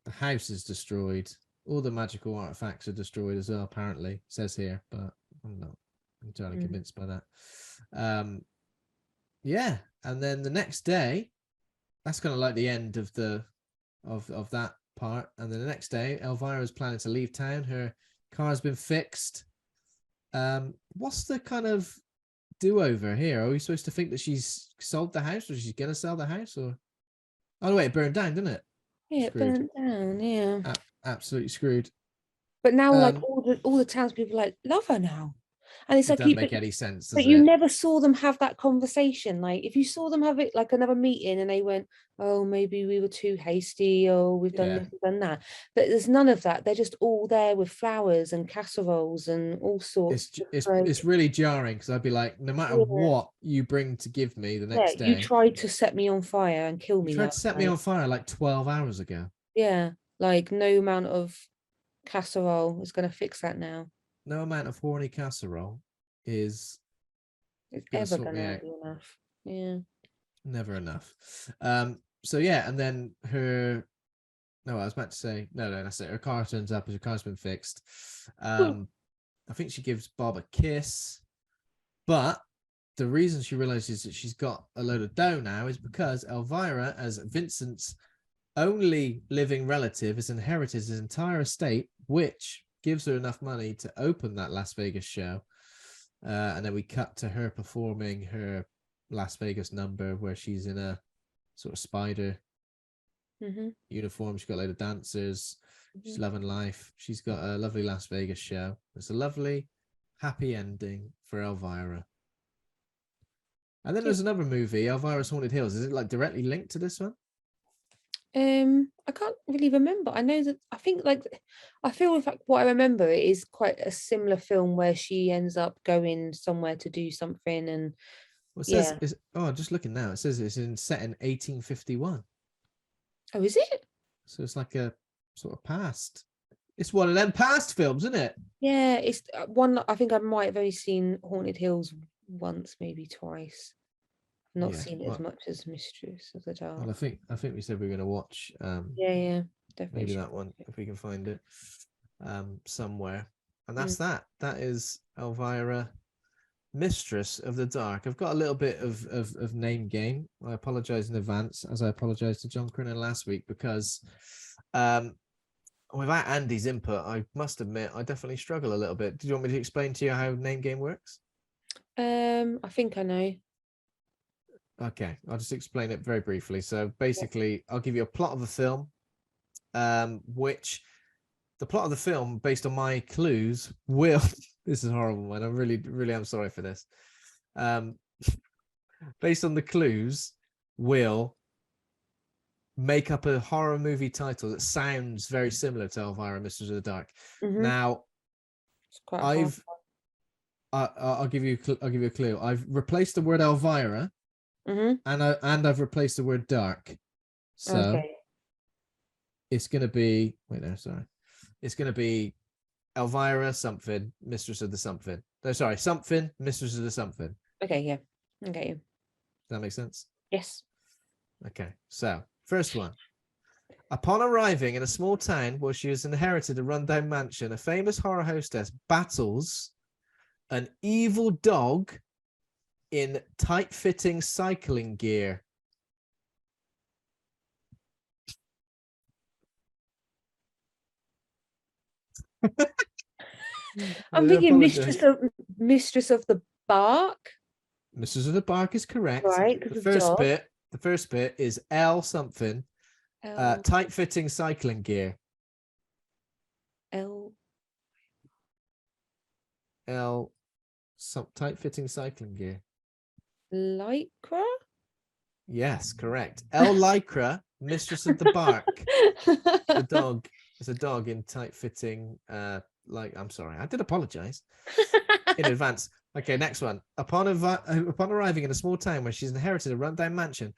The house is destroyed. All the magical artifacts are destroyed as well, apparently, it says here, but I'm not entirely convinced by that. Yeah, and then the next day, that's kind of like the end of the of that part. And then the next day, Elvira is planning to leave town. Her car's been fixed. What's the kind of do-over here? Are we supposed to think that she's sold the house, or she's gonna sell the house, or oh wait, it burned down, didn't it? Yeah, screwed. It burnt down. Yeah, absolutely screwed. But now, like all the townspeople like love her now, and it's it like doesn't make any sense. But you never saw them have that conversation. Like if you saw them have it like another meeting, and they went, "Oh, maybe we were too hasty, or we've done this, done that." But there's none of that. They're just all there with flowers and casseroles and all sorts. It's really jarring because I'd be like, no matter what you bring to give me the next day, you tried to set me on fire and kill me. You tried to set me on fire like 12 hours ago. Yeah, like no amount of casserole is going to fix that now. No amount of horny casserole is ever gonna be enough. Yeah, never enough. So yeah, and then I was about to say no, that's it. Her car turns up, her car's been fixed. I think she gives Bob a kiss, but the reason she realizes that she's got a load of dough now is because Elvira, as Vincent's only living relative, has inherited his entire estate, which gives her enough money to open that Las Vegas show. And then we cut to her performing her Las Vegas number where she's in a sort of spider uniform. She's got a load of dancers. She's loving life. She's got a lovely Las Vegas show. It's a lovely, happy ending for Elvira. And then there's another movie, Elvira's Haunted Hills. Is it like directly linked to this one? I can't really remember. I know that I think like I feel in fact what I remember it is quite a similar film where she ends up going somewhere to do something and Well, it says yeah. it's, oh, just looking now, it says it's set in 1851. Oh, is it? So it's like a sort of past. It's one of them past films, isn't it? Yeah, it's one I think I might have only seen Haunted Hills once, maybe twice. I've not Yeah. seen it as much as Mistress of the Well, Dark. I think we said we are going to watch Yeah, definitely maybe should that one watch it. if we can find it somewhere. And Mm. that's that. That is Elvira, Mistress of the Dark. I've got a little bit of name game. I apologize in advance, as I apologized to John Crinnan last week, because without Andy's input, I must admit I definitely struggle a little bit. Do you want me to explain to you how name game works? I think I know. Okay, I'll just explain it very briefly. So Yeah. basically, I'll give you a plot of a film, which the plot of the film, based on my clues, will. This is horrible, man. I really, really am sorry for this. Based on the clues, will make up a horror movie title that sounds very similar to Elvira, Mistress of the Dark. Mm-hmm. Now, It's quite hard. I'll give you a clue. I've replaced the word Elvira, Mm-hmm. and I've replaced the word dark. So Okay. it's gonna be it's gonna be Elvira something, Mistress of the something. No, sorry, something, Mistress of the something. Okay, yeah. Okay. Does that make sense? Yes. Okay, so first one. Upon arriving in a small town where she has inherited a rundown mansion, a famous horror hostess battles an evil dog in tight-fitting cycling gear. I'm thinking Mistress of the Bark, Mrs. of the Bark is correct. right? Because of dog. The first bit is L something. L Tight-fitting cycling gear. L L some tight-fitting cycling gear. Lycra. Yes, correct. L Lycra, Mistress of the Bark. The dog is a dog in tight-fitting. I'm sorry, I did apologize in advance. Okay, next one. Upon arriving in a small town where she's inherited a rundown mansion,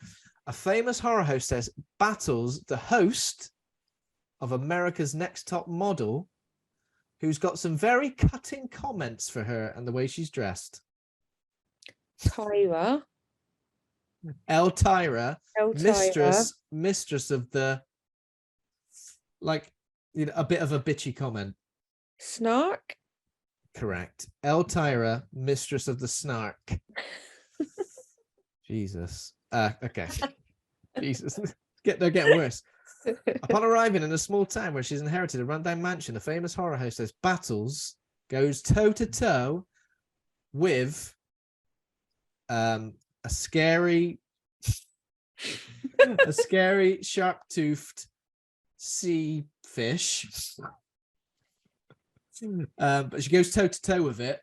a famous horror hostess battles the host of America's Next Top Model, who's got some very cutting comments for her and the way she's dressed. Tyra. Eltyra, Eltyra. mistress of the, like, a bit of a bitchy comment. Snark. Correct. Eltyra, mistress of the snark. Jesus. Okay. Jesus. They're getting worse. Upon arriving in a small town where she's inherited a rundown mansion, a famous horror hostess goes toe to toe with a scary sharp-toothed sea fish. But she goes toe to toe with it.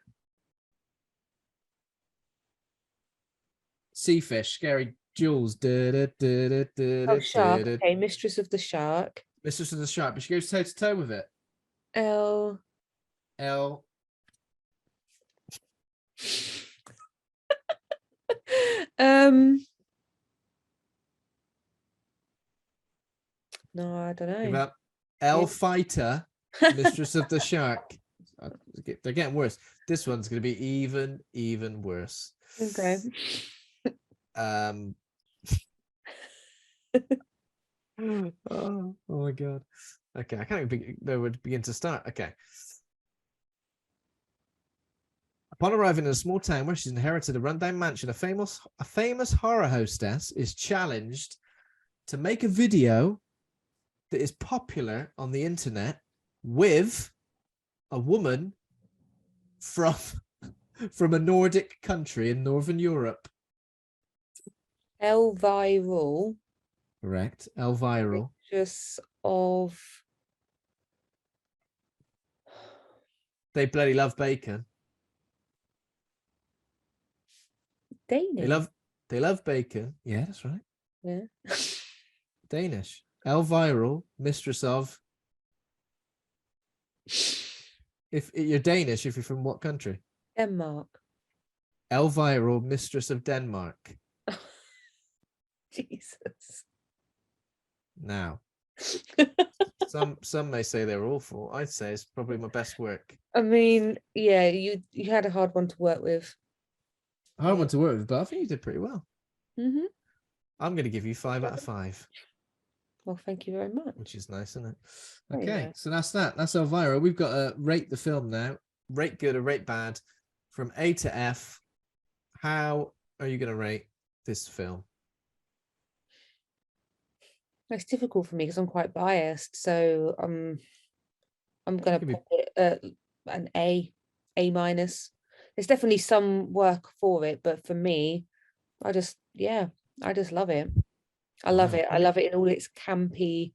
Sea fish, scary Jules. Oh, shark. Okay, Mistress of the Shark. Mistress of the Shark, but she goes toe to toe with it. L. No, I don't know. Give up. L Fighter, Mistress of the Shark. They're getting worse. This one's going to be even worse. Okay. Oh my god. Okay, I can't even know where to begin to start. Okay. Upon arriving in a small town where she's inherited a rundown mansion, a famous horror hostess is challenged to make a video that is popular on the internet with a woman from a Nordic country in Northern Europe. Elviral. Correct. Elviral. Mistress of. They bloody love bacon. Danish. They love bacon. Yeah, that's right. Yeah. Danish. Elvira, mistress of. If you're Danish, if you're from what country? Denmark. Elvira, mistress of Denmark. Jesus. Now, some may say they're awful. I'd say it's probably my best work. I mean, yeah, you had a hard one to work with. Hard one to work with, but I think you did pretty well. Mm-hmm. I'm going to give you 5 out of 5. Well, thank you very much. Which is nice, isn't it? Very Okay, nice. so that's that. That's Elvira. We've got to rate the film now. Rate good or rate bad from A to F. How are you going to rate this film? It's difficult for me because I'm quite biased. So I'm going to put it at an A minus. There's definitely some work for it, but for me, I just love it. I love Wow. it. I love it in all its campy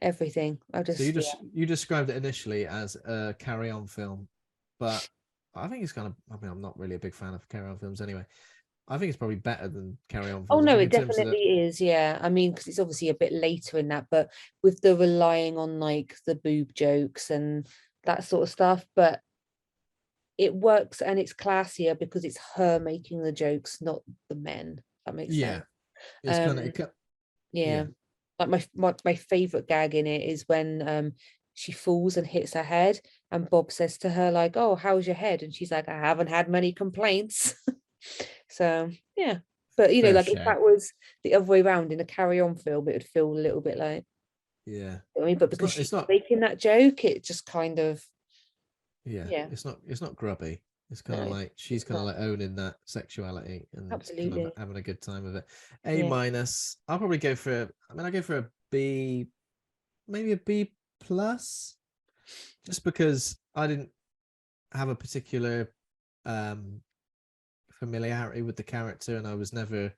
everything. So you described it initially as a carry-on film, but I think it's kind of. I mean, I'm not really a big fan of carry-on films anyway. I think it's probably better than carry-on films. Oh no, it definitely is. Yeah, I mean, because it's obviously a bit later in that, but with the relying on like the boob jokes and that sort of stuff, but it works and it's classier because it's her making the jokes, not the men. That makes sense. It's kind of yeah. Like my favorite gag in it is when she falls and hits her head and Bob says to her like, "Oh, how's your head?" And she's like, "I haven't had many complaints." So yeah, but you know, like if that was the other way around in a carry-on film, it would feel a little bit like, yeah. I mean, but because she's making that joke, it just kind of it's not grubby. It's kind of like she's kind of like owning that sexuality and kind of having a good time with it. A minus. I'll probably go for. I mean, I go for a B, maybe a B plus, just because I didn't have a particular familiarity with the character, and I was never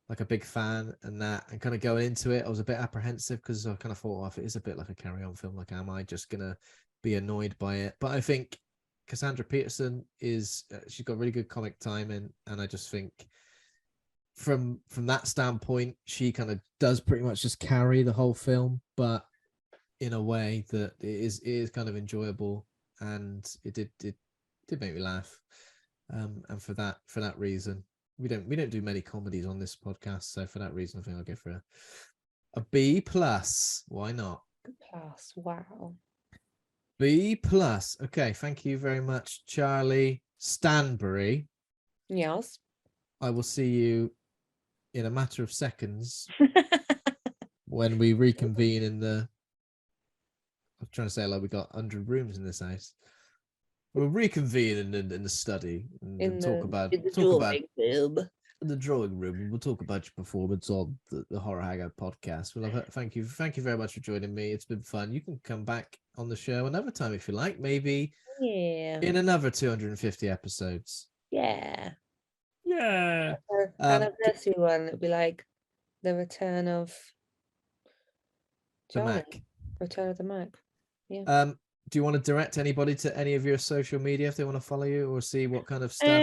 like a big fan. And kind of going into it, I was a bit apprehensive because I kind of thought, if it is a bit like a carry-on film, like, am I just gonna be annoyed by it? But I think Cassandra Peterson is she's got really good comic timing, and I just think from that standpoint, she kind of does pretty much just carry the whole film, but in a way that it is kind of enjoyable, and it did make me laugh. And for that reason, we don't do many comedies on this podcast, so for that reason, I think I'll go for a B plus. Why not? Plus, wow. B plus. Okay, thank you very much, Charlie Stanbury. Yes. I will see you in a matter of seconds when we reconvene in the. I'm trying to say like we got 100 rooms in this house. We'll reconvene in the study and talk about the drawing room. We'll talk about your performance on the Horror Hangout podcast. Well, thank you very much for joining me. It's been fun. You can come back on the show another time if you like. Maybe in another 250 episodes. Yeah. Anniversary one. It'd be like the return of the Mac. Return of the Mac. Yeah. Do you want to direct anybody to any of your social media if they want to follow you or see what kind of stuff?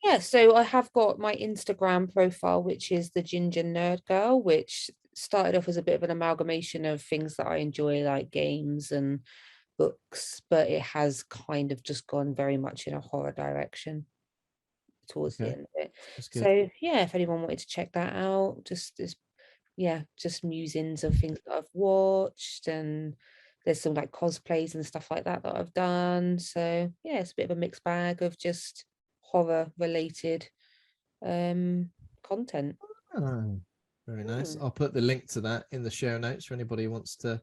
Yeah, so I have got my Instagram profile, which is the Ginger Nerd Girl, which started off as a bit of an amalgamation of things that I enjoy, like games and books, but it has kind of just gone very much in a horror direction towards the end of it. So yeah, if anyone wanted to check that out, just musings of things that I've watched, and there's some like cosplays and stuff like that I've done. So yeah, it's a bit of a mixed bag of just horror related content. Very nice. I'll put the link to that in the show notes for anybody who wants to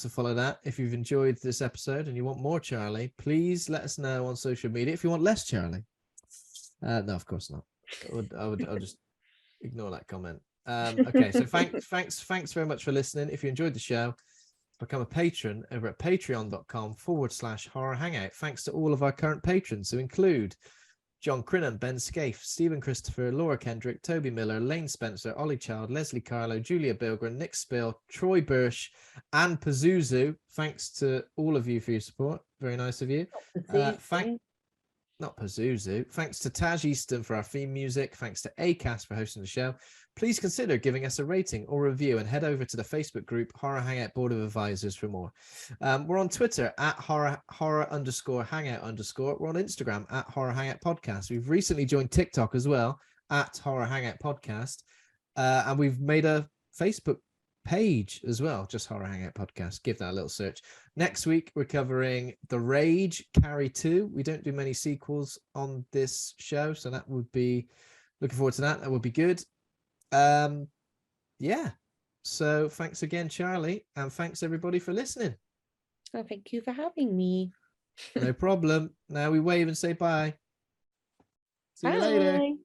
follow that. If you've enjoyed this episode and you want more Charlie, please let us know on social media. If you want less Charlie, no, of course not. I'll just ignore that comment. Okay, so thanks very much for listening. If you enjoyed the show, become a patron over at patreon.com/horror hangout. Thanks to all of our current patrons, who include John Crinnan, Ben Scaife, Stephen Christopher, Laura Kendrick, Toby Miller, Lane Spencer, Ollie Child, Leslie Carlo, Julia Bilgren, Nick Spill, Troy Birch, and Pazuzu. Thanks to all of you for your support. Very nice of you. Not Pazuzu. Thanks to Taj Easton for our theme music. Thanks to Acast for hosting the show. please consider giving us a rating or review and head over to the Facebook group Horror Hangout Board of Advisors for more. We're on Twitter at horror _ hangout _ We're on Instagram at Horror Hangout Podcast. We've recently joined TikTok as well at Horror Hangout Podcast. And we've made a Facebook page as well, just Horror Hangout Podcast. Give that a little search. Next week, we're covering The Rage, Carrie 2. We don't do many sequels on this show, so that would be, looking forward to that. That would be good. Yeah. So thanks again, Charlie, and thanks everybody for listening. Oh, thank you for having me. No problem. Now we wave and say bye. See you later. Bye.